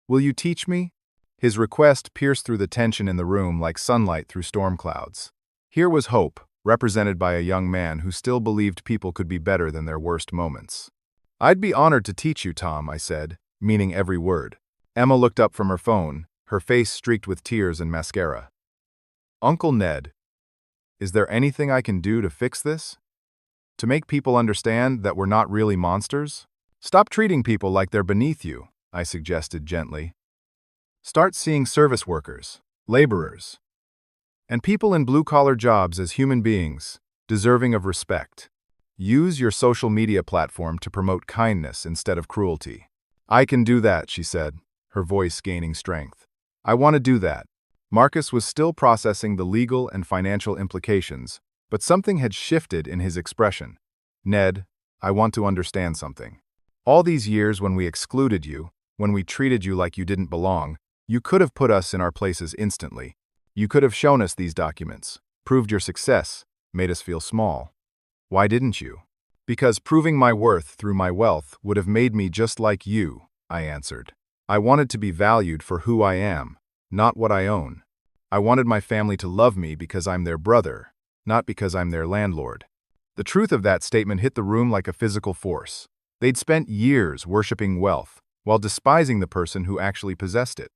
Speaker 1: Will you teach me?" His request pierced through the tension in the room like sunlight through storm clouds. Here was hope, represented by a young man who still believed people could be better than their worst moments. "I'd be honored to teach you, Tom," I said, meaning every word. Emma looked up from her phone, her face streaked with tears and mascara. "Uncle Ned, is there anything I can do to fix this? To make people understand that we're not really monsters? Stop treating people like they're beneath you," I suggested gently. "Start seeing service workers, laborers, and people in blue-collar jobs as human beings, deserving of respect. Use your social media platform to promote kindness instead of cruelty." "I can do that," she said, her voice gaining strength. "I want to do that." Marcus was still processing the legal and financial implications, but something had shifted in his expression. "Ned, I want to understand something. All these years when we excluded you, when we treated you like you didn't belong, You could have put us in our places instantly. You could have shown us these documents, proved your success, made us feel small. Why didn't you? Because proving my worth through my wealth would have made me just like you, I answered. I wanted to be valued for who I am, not what I own. I wanted my family to love me because I'm their brother, not because I'm their landlord. The truth of that statement hit the room like a physical force. They'd spent years worshiping wealth, while despising the person who actually possessed it.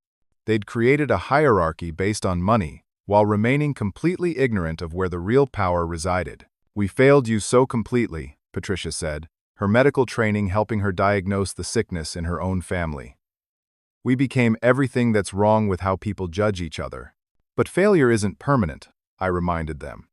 Speaker 1: They'd created a hierarchy based on money, while remaining completely ignorant of where the real power resided. We failed you so completely, Patricia said, her medical training helping her diagnose the sickness in her own family. We became everything that's wrong with how people judge each other. But failure isn't permanent, I reminded them.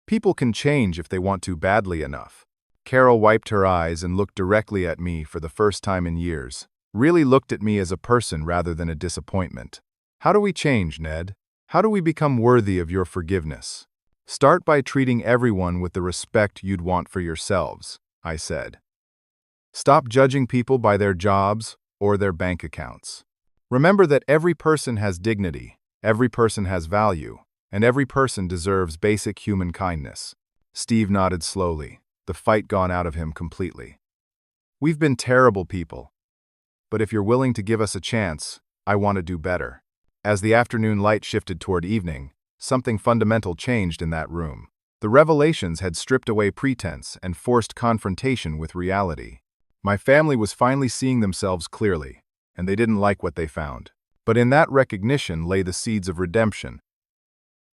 Speaker 1: People can change if they want to badly enough. Carol wiped her eyes and looked directly at me for the first time in years. Really looked at me as a person rather than a disappointment. How do we change, Ned? How do we become worthy of your forgiveness? Start by treating everyone with the respect you'd want for yourselves, I said. Stop judging people by their jobs or their bank accounts. Remember that every person has dignity, every person has value, and every person deserves basic human kindness. Steve nodded slowly, the fight gone out of him completely. We've been terrible people. But if you're willing to give us a chance, I want to do better. As the afternoon light shifted toward evening, something fundamental changed in that room. The revelations had stripped away pretense and forced confrontation with reality. My family was finally seeing themselves clearly, and they didn't like what they found. But in that recognition lay the seeds of redemption.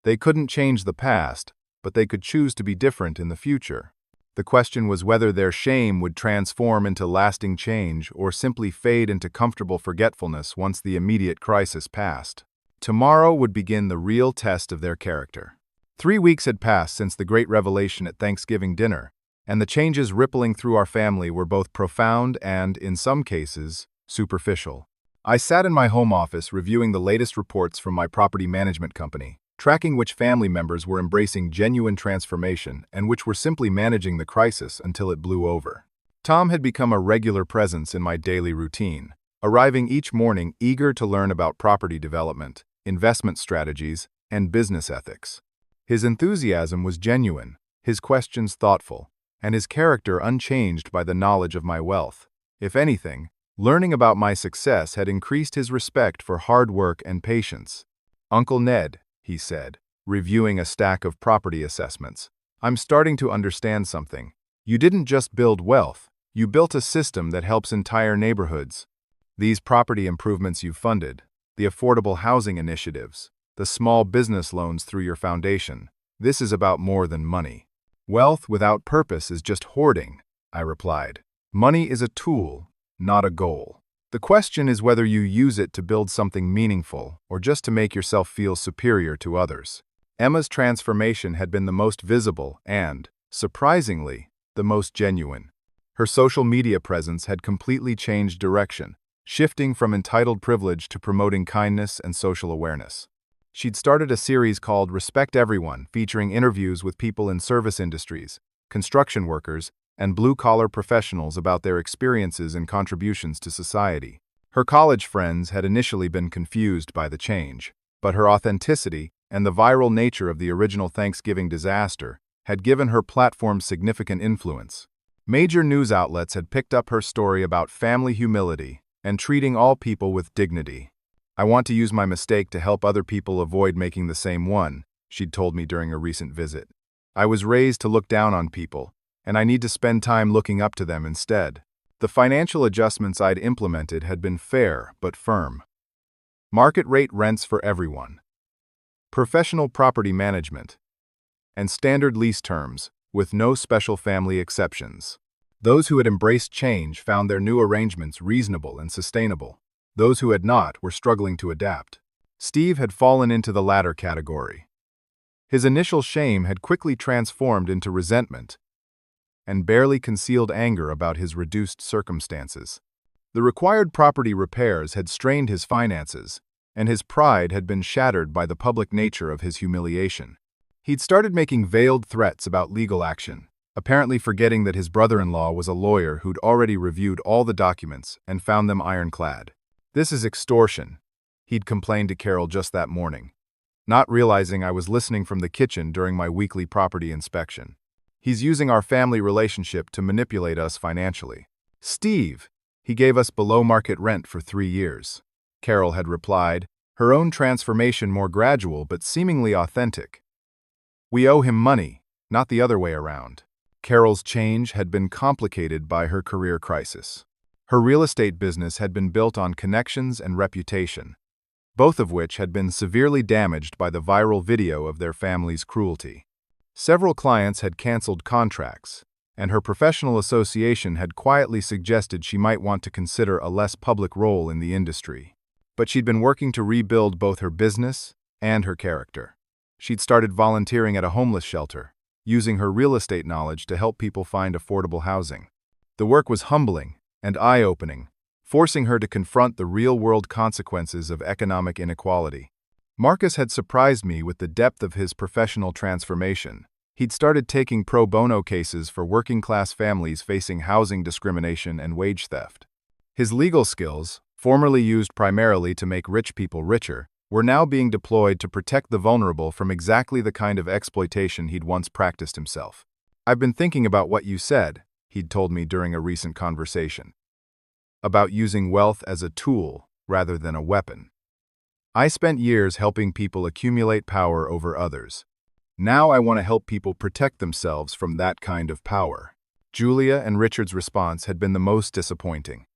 Speaker 1: They couldn't change the past, but they could choose to be different in the future. The question was whether their shame would transform into lasting change or simply fade into comfortable forgetfulness once the immediate crisis passed. Tomorrow would begin the real test of their character. 3 weeks had passed since the great revelation at Thanksgiving dinner, and the changes rippling through our family were both profound and, in some cases, superficial. I sat in my home office reviewing the latest reports from my property management company, tracking which family members were embracing genuine transformation and which were simply managing the crisis until it blew over. Tom had become a regular presence in my daily routine, arriving each morning eager to learn about property development, investment strategies, and business ethics. His enthusiasm was genuine, his questions thoughtful, and his character unchanged by the knowledge of my wealth. If anything, learning about my success had increased his respect for hard work and patience. Uncle Ned, he said, reviewing a stack of property assessments, I'm starting to understand something. You didn't just build wealth, you built a system that helps entire neighborhoods. These property improvements you've funded, the affordable housing initiatives, the small business loans through your foundation, this is about more than money. Wealth without purpose is just hoarding, I replied. Money is a tool, not a goal. The question is whether you use it to build something meaningful or just to make yourself feel superior to others. Emma's transformation had been the most visible and, surprisingly, the most genuine. Her social media presence had completely changed direction, shifting from entitled privilege to promoting kindness and social awareness. She'd started a series called Respect Everyone, featuring interviews with people in service industries, construction workers, and blue-collar professionals about their experiences and contributions to society. Her college friends had initially been confused by the change, but her authenticity and the viral nature of the original Thanksgiving disaster had given her platform significant influence. Major news outlets had picked up her story about family humility and treating all people with dignity. I want to use my mistake to help other people avoid making the same one, she'd told me during a recent visit. I was raised to look down on people, and I need to spend time looking up to them instead. The financial adjustments I'd implemented had been fair but firm. Market rate rents for everyone, professional property management, and standard lease terms, with no special family exceptions. Those who had embraced change found their new arrangements reasonable and sustainable. Those who had not were struggling to adapt. Steve had fallen into the latter category. His initial shame had quickly transformed into resentment and barely concealed anger about his reduced circumstances. The required property repairs had strained his finances, and his pride had been shattered by the public nature of his humiliation. He'd started making veiled threats about legal action, apparently forgetting that his brother-in-law was a lawyer who'd already reviewed all the documents and found them ironclad. This is extortion, he'd complained to Carol just that morning, not realizing I was listening from the kitchen during my weekly property inspection. He's using our family relationship to manipulate us financially. Steve, he gave us below-market rent for 3 years. Carol had replied, her own transformation more gradual but seemingly authentic. We owe him money, not the other way around. Carol's change had been complicated by her career crisis. Her real estate business had been built on connections and reputation, both of which had been severely damaged by the viral video of their family's cruelty. Several clients had canceled contracts, and her professional association had quietly suggested she might want to consider a less public role in the industry. But she'd been working to rebuild both her business and her character. She'd started volunteering at a homeless shelter, using her real estate knowledge to help people find affordable housing. The work was humbling and eye-opening, forcing her to confront the real-world consequences of economic inequality. Marcus had surprised me with the depth of his professional transformation. He'd started taking pro bono cases for working-class families facing housing discrimination and wage theft. His legal skills, formerly used primarily to make rich people richer, were now being deployed to protect the vulnerable from exactly the kind of exploitation he'd once practiced himself. I've been thinking about what you said, he'd told me during a recent conversation, about using wealth as a tool rather than a weapon. I spent years helping people accumulate power over others. Now I want to help people protect themselves from that kind of power. Julia and Richard's response had been the most disappointing.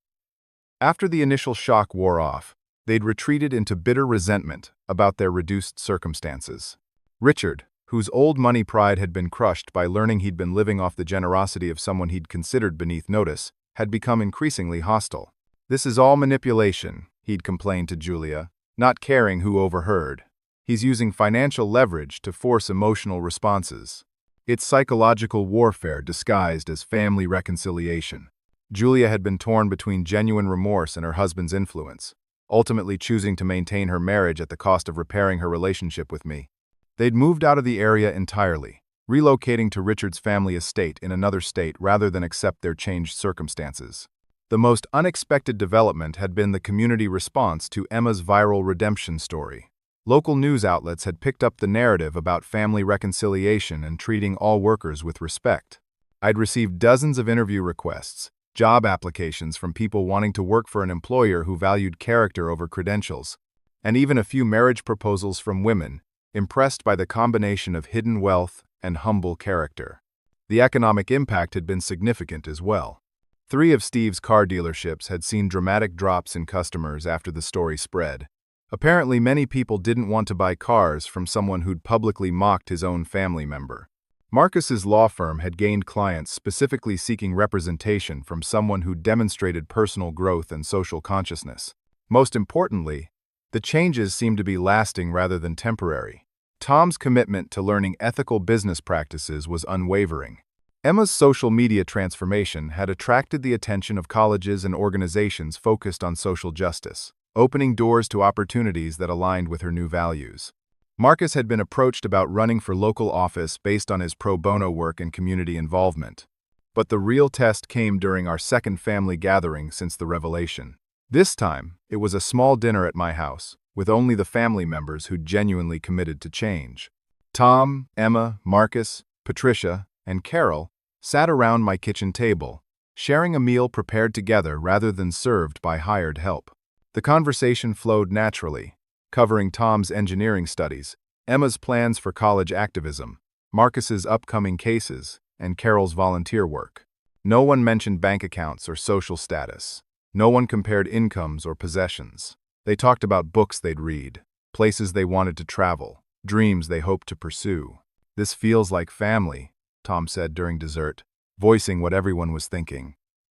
Speaker 1: After the initial shock wore off, they'd retreated into bitter resentment about their reduced circumstances. Richard, whose old money pride had been crushed by learning he'd been living off the generosity of someone he'd considered beneath notice, had become increasingly hostile. This is all manipulation, he'd complained to Julia, not caring who overheard. He's using financial leverage to force emotional responses. It's psychological warfare disguised as family reconciliation. Julia had been torn between genuine remorse and her husband's influence, ultimately choosing to maintain her marriage at the cost of repairing her relationship with me. They'd moved out of the area entirely, relocating to Richard's family estate in another state rather than accept their changed circumstances. The most unexpected development had been the community response to Emma's viral redemption story. Local news outlets had picked up the narrative about family reconciliation and treating all workers with respect. I'd received dozens of interview requests, job applications from people wanting to work for an employer who valued character over credentials, and even a few marriage proposals from women, impressed by the combination of hidden wealth and humble character. The economic impact had been significant as well. 3 of Steve's car dealerships had seen dramatic drops in customers after the story spread. Apparently, many people didn't want to buy cars from someone who'd publicly mocked his own family member. Marcus's law firm had gained clients specifically seeking representation from someone who demonstrated personal growth and social consciousness. Most importantly, the changes seemed to be lasting rather than temporary. Tom's commitment to learning ethical business practices was unwavering. Emma's social media transformation had attracted the attention of colleges and organizations focused on social justice, opening doors to opportunities that aligned with her new values. Marcus had been approached about running for local office based on his pro bono work and community involvement. But the real test came during our second family gathering since the revelation. This time, it was a small dinner at my house, with only the family members who'd genuinely committed to change. Tom, Emma, Marcus, Patricia, and Carol sat around my kitchen table, sharing a meal prepared together rather than served by hired help. The conversation flowed naturally, covering Tom's engineering studies, Emma's plans for college activism, Marcus's upcoming cases, and Carol's volunteer work. No one mentioned bank accounts or social status. No one compared incomes or possessions. They talked about books they'd read, places they wanted to travel, dreams they hoped to pursue. "This feels like family," Tom said during dessert, voicing what everyone was thinking.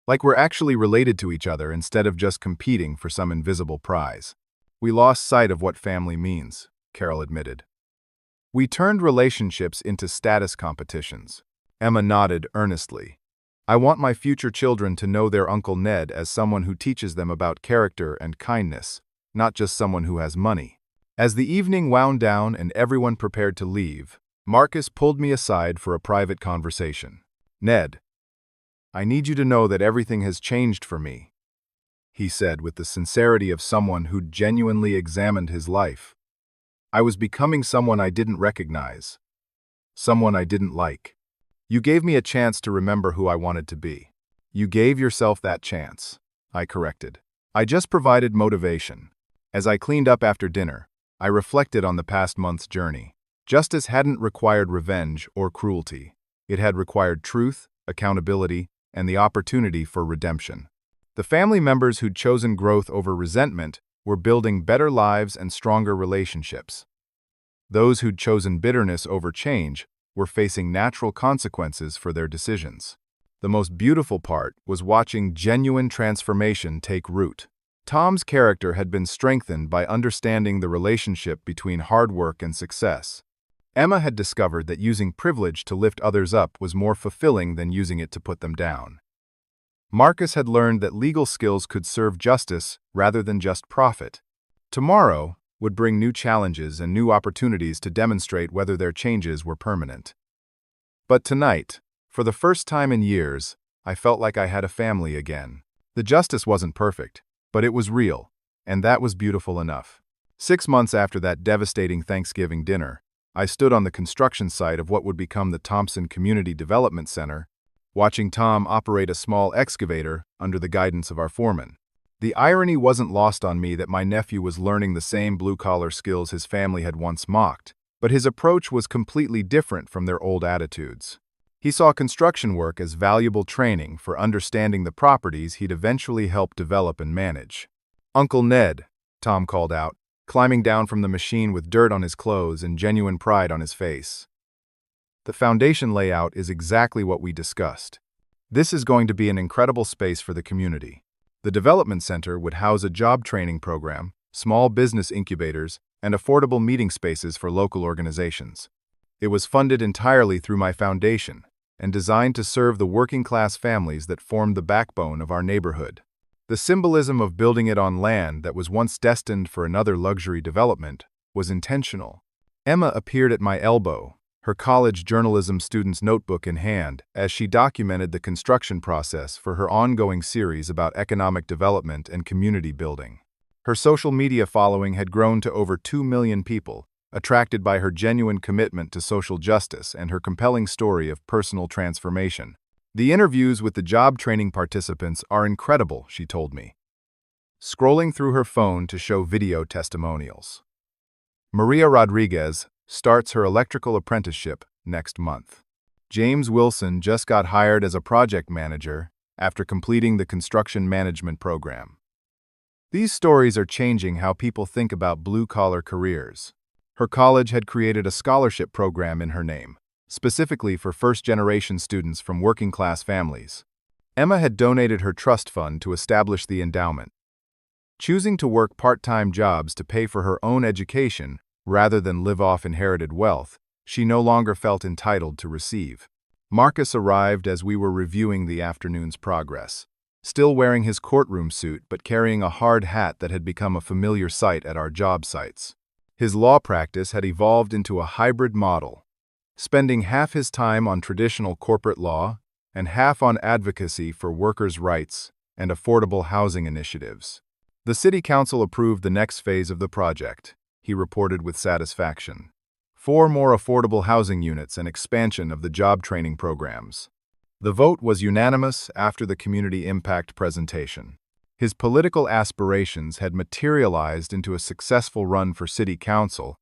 Speaker 1: "Like we're actually related to each other instead of just competing for some invisible prize." "We lost sight of what family means," Carol admitted. "We turned relationships into status competitions." Emma nodded earnestly. "I want my future children to know their Uncle Ned as someone who teaches them about character and kindness, not just someone who has money." As the evening wound down and everyone prepared to leave, Marcus pulled me aside for a private conversation. "Ned, I need you to know that everything has changed for me." he said with the sincerity of someone who'd genuinely examined his life. I was becoming someone I didn't recognize, someone I didn't like. You gave me a chance to remember who I wanted to be. You gave yourself that chance, I corrected. I just provided motivation. As I cleaned up after dinner, I reflected on the past month's journey. Justice hadn't required revenge or cruelty. It had required truth, accountability, and the opportunity for redemption. The family members who'd chosen growth over resentment were building better lives and stronger relationships. Those who'd chosen bitterness over change were facing natural consequences for their decisions. The most beautiful part was watching genuine transformation take root. Tom's character had been strengthened by understanding the relationship between hard work and success. Emma had discovered that using privilege to lift others up was more fulfilling than using it to put them down. Marcus had learned that legal skills could serve justice rather than just profit. Tomorrow would bring new challenges and new opportunities to demonstrate whether their changes were permanent. But tonight, for the first time in years, I felt like I had a family again. The justice wasn't perfect, but it was real, and that was beautiful enough. 6 months after that devastating Thanksgiving dinner, I stood on the construction site of what would become the Thompson Community Development Center, watching Tom operate a small excavator under the guidance of our foreman. The irony wasn't lost on me that my nephew was learning the same blue-collar skills his family had once mocked, but his approach was completely different from their old attitudes. He saw construction work as valuable training for understanding the properties he'd eventually help develop and manage. "Uncle Ned," Tom called out, climbing down from the machine with dirt on his clothes and genuine pride on his face. The foundation layout is exactly what we discussed. This is going to be an incredible space for the community. The development center would house a job training program, small business incubators, and affordable meeting spaces for local organizations. It was funded entirely through my foundation and designed to serve the working-class families that formed the backbone of our neighborhood. The symbolism of building it on land that was once destined for another luxury development was intentional. Emma appeared at my elbow, her college journalism student's notebook in hand, as she documented the construction process for her ongoing series about economic development and community building. Her social media following had grown to over 2 million people, attracted by her genuine commitment to social justice and her compelling story of personal transformation. "The interviews with the job training participants are incredible," she told me, scrolling through her phone to show video testimonials. "Maria Rodriguez starts her electrical apprenticeship next month. James Wilson just got hired as a project manager after completing the construction management program." These stories are changing how people think about blue-collar careers. Her college had created a scholarship program in her name, specifically for first-generation students from working-class families. Emma had donated her trust fund to establish the endowment. Choosing to work part-time jobs to pay for her own education rather than live off inherited wealth, she no longer felt entitled to receive. Marcus arrived as we were reviewing the afternoon's progress, still wearing his courtroom suit but carrying a hard hat that had become a familiar sight at our job sites. His law practice had evolved into a hybrid model, spending half his time on traditional corporate law and half on advocacy for workers' rights and affordable housing initiatives. "The City Council approved the next phase of the project," he reported with satisfaction. 4 more affordable housing units and expansion of the job training programs. The vote was unanimous after the community impact presentation. His political aspirations had materialized into a successful run for city council,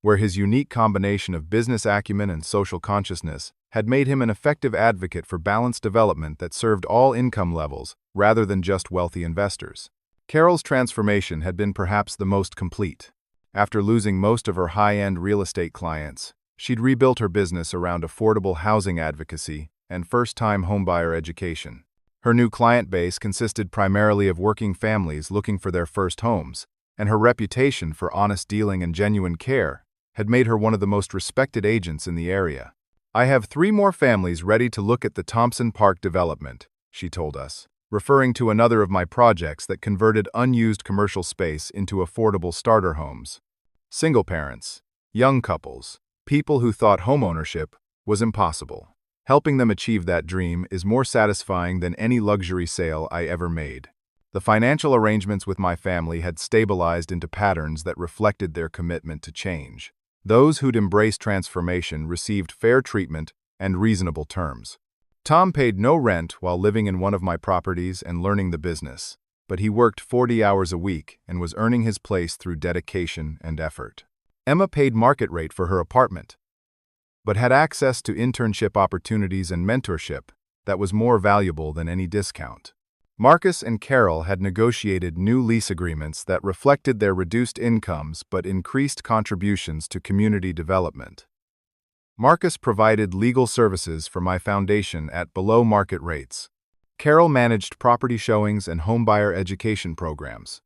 Speaker 1: where his unique combination of business acumen and social consciousness had made him an effective advocate for balanced development that served all income levels rather than just wealthy investors. Carol's transformation had been perhaps the most complete. After losing most of her high-end real estate clients, she'd rebuilt her business around affordable housing advocacy and first-time homebuyer education. Her new client base consisted primarily of working families looking for their first homes, and her reputation for honest dealing and genuine care had made her one of the most respected agents in the area. "I have 3 more families ready to look at the Thompson Park development," she told us, referring to another of my projects that converted unused commercial space into affordable starter homes. Single parents, young couples, people who thought homeownership was impossible. Helping them achieve that dream is more satisfying than any luxury sale I ever made. The financial arrangements with my family had stabilized into patterns that reflected their commitment to change. Those who'd embraced transformation received fair treatment and reasonable terms. Tom paid no rent while living in one of my properties and learning the business, but he worked 40 hours a week and was earning his place through dedication and effort. Emma paid market rate for her apartment, but had access to internship opportunities and mentorship that was more valuable than any discount. Marcus and Carol had negotiated new lease agreements that reflected their reduced incomes but increased contributions to community development. Marcus provided legal services for my foundation at below-market rates. Carol managed property showings and homebuyer education programs.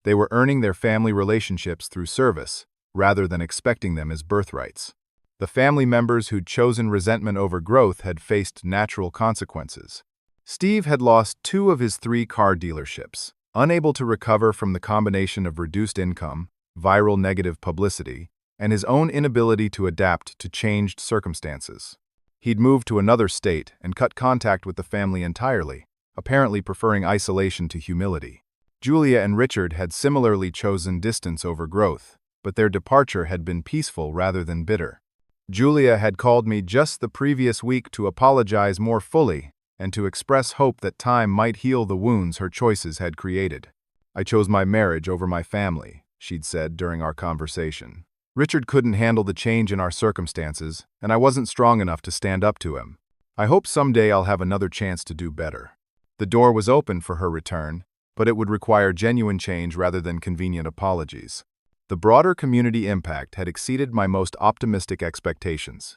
Speaker 1: They were earning their family relationships through service, rather than expecting them as birthrights. The family members who'd chosen resentment over growth had faced natural consequences. Steve had lost 2 of his 3 car dealerships, unable to recover from the combination of reduced income, viral negative publicity, and his own inability to adapt to changed circumstances. He'd moved to another state and cut contact with the family entirely, apparently preferring isolation to humility. Julia and Richard had similarly chosen distance over growth, but their departure had been peaceful rather than bitter. Julia had called me just the previous week to apologize more fully and to express hope that time might heal the wounds her choices had created. "I chose my marriage over my family," she'd said during our conversation. "Richard couldn't handle the change in our circumstances, and I wasn't strong enough to stand up to him. I hope someday I'll have another chance to do better." The door was open for her return, but it would require genuine change rather than convenient apologies. The broader community impact had exceeded my most optimistic expectations.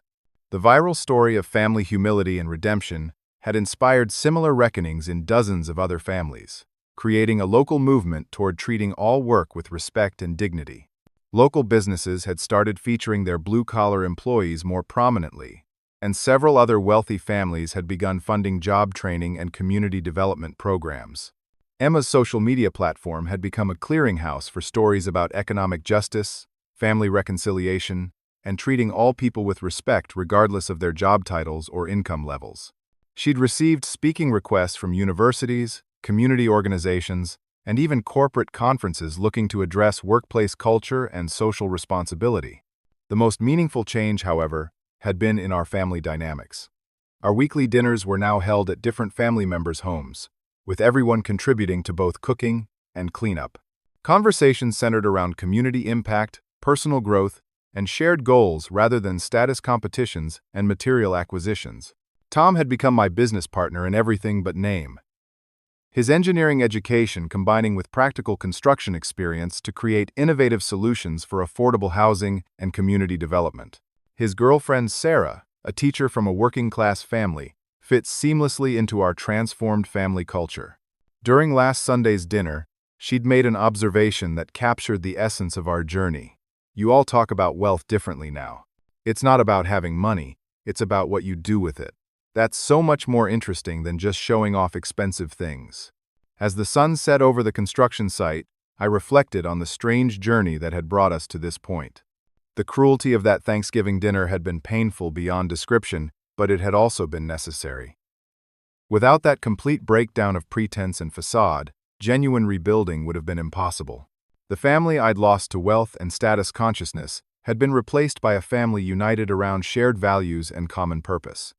Speaker 1: The viral story of family humility and redemption had inspired similar reckonings in dozens of other families, creating a local movement toward treating all work with respect and dignity. Local businesses had started featuring their blue-collar employees more prominently, and several other wealthy families had begun funding job training and community development programs. Emma's social media platform had become a clearinghouse for stories about economic justice, family reconciliation, and treating all people with respect regardless of their job titles or income levels. She'd received speaking requests from universities, community organizations, and even corporate conferences looking to address workplace culture and social responsibility. The most meaningful change, however, had been in our family dynamics. Our weekly dinners were now held at different family members' homes, with everyone contributing to both cooking and cleanup. Conversations centered around community impact, personal growth, and shared goals rather than status competitions and material acquisitions. Tom had become my business partner in everything but name. His engineering education combining with practical construction experience to create innovative solutions for affordable housing and community development. His girlfriend Sarah, a teacher from a working-class family, fits seamlessly into our transformed family culture. During last Sunday's dinner, she'd made an observation that captured the essence of our journey. "You all talk about wealth differently now. It's not about having money, it's about what you do with it. That's so much more interesting than just showing off expensive things." As the sun set over the construction site, I reflected on the strange journey that had brought us to this point. The cruelty of that Thanksgiving dinner had been painful beyond description, but it had also been necessary. Without that complete breakdown of pretense and facade, genuine rebuilding would have been impossible. The family I'd lost to wealth and status consciousness had been replaced by a family united around shared values and common purpose.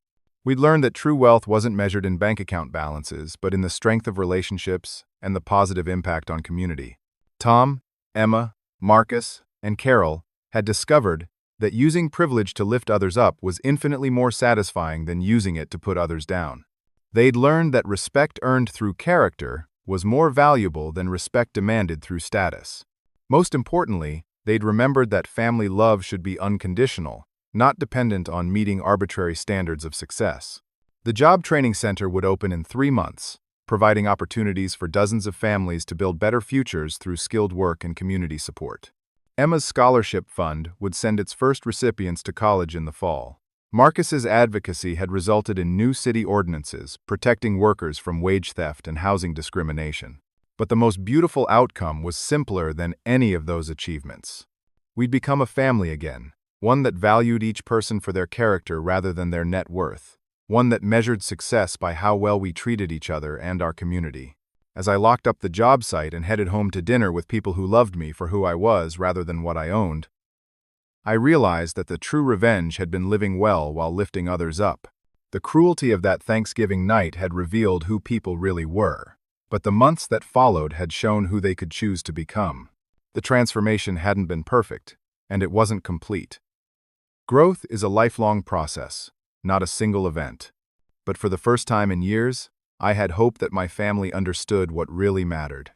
Speaker 1: We'd learned that true wealth wasn't measured in bank account balances, but in the strength of relationships and the positive impact on community. Tom, Emma, Marcus, and Carol had discovered that using privilege to lift others up was infinitely more satisfying than using it to put others down. They'd learned that respect earned through character was more valuable than respect demanded through status. Most importantly, they'd remembered that family love should be unconditional, not dependent on meeting arbitrary standards of success. The Job Training Center would open in 3 months, providing opportunities for dozens of families to build better futures through skilled work and community support. Emma's scholarship fund would send its first recipients to college in the fall. Marcus's advocacy had resulted in new city ordinances protecting workers from wage theft and housing discrimination. But the most beautiful outcome was simpler than any of those achievements. We'd become a family again. One that valued each person for their character rather than their net worth. One that measured success by how well we treated each other and our community. as I locked up the job site and headed home to dinner with people who loved me for who I was rather than what I owned, I realized that the true revenge had been living well while lifting others up. The cruelty of that Thanksgiving night had revealed who people really were, but the months that followed had shown who they could choose to become. The transformation hadn't been perfect, and it wasn't complete. Growth is a lifelong process, not a single event. But for the first time in years, I had hope that my family understood what really mattered.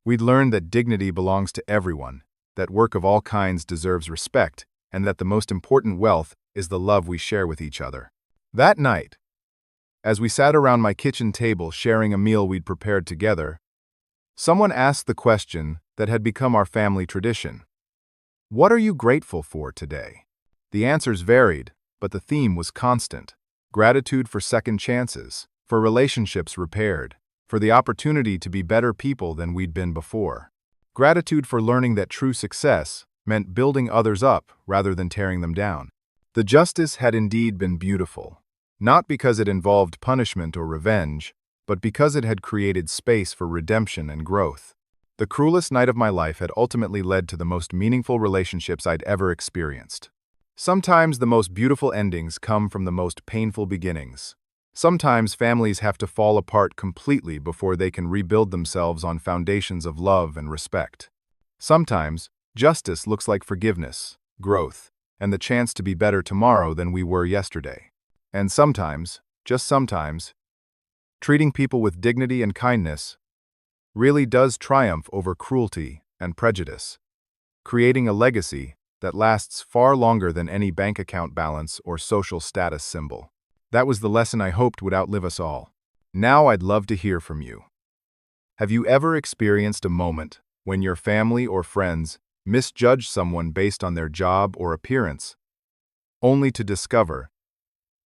Speaker 1: We'd learned that dignity belongs to everyone, that work of all kinds deserves respect, and that the most important wealth is the love we share with each other. That night, as we sat around my kitchen table sharing a meal we'd prepared together, someone asked the question that had become our family tradition. What are you grateful for today? The answers varied, but the theme was constant. Gratitude for second chances, for relationships repaired, for the opportunity to be better people than we'd been before. Gratitude for learning that true success meant building others up rather than tearing them down. The justice had indeed been beautiful, not because it involved punishment or revenge, but because it had created space for redemption and growth. The cruelest night of my life had ultimately led to the most meaningful relationships I'd ever experienced. Sometimes the most beautiful endings come from the most painful beginnings. Sometimes families have to fall apart completely before they can rebuild themselves on foundations of love and respect. Sometimes justice looks like forgiveness, growth, and the chance to be better tomorrow than we were yesterday. And sometimes, just sometimes, treating people with dignity and kindness really does triumph over cruelty and prejudice, creating a legacy that lasts far longer than any bank account balance or social status symbol. That was the lesson I hoped would outlive us all. Now I'd love to hear from you. Have you ever experienced a moment when your family or friends misjudged someone based on their job or appearance, only to discover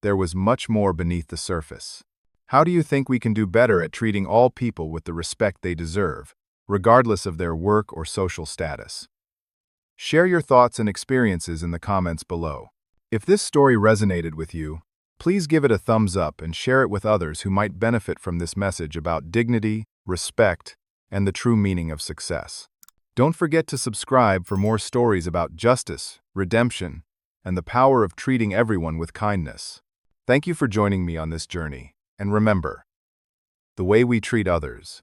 Speaker 1: there was much more beneath the surface? How do you think we can do better at treating all people with the respect they deserve, regardless of their work or social status? Share your thoughts and experiences in the comments below. If this story resonated with you, please give it a thumbs up and share it with others who might benefit from this message about dignity, respect, and the true meaning of success. Don't forget to subscribe for more stories about justice, redemption, and the power of treating everyone with kindness. Thank you for joining me on this journey, and remember, the way we treat others,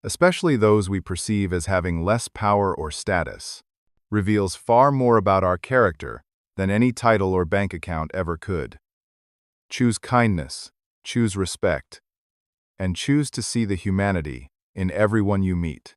Speaker 1: especially those we perceive as having less power or status, reveals far more about our character than any title or bank account ever could. Choose kindness, choose respect, and choose to see the humanity in everyone you meet.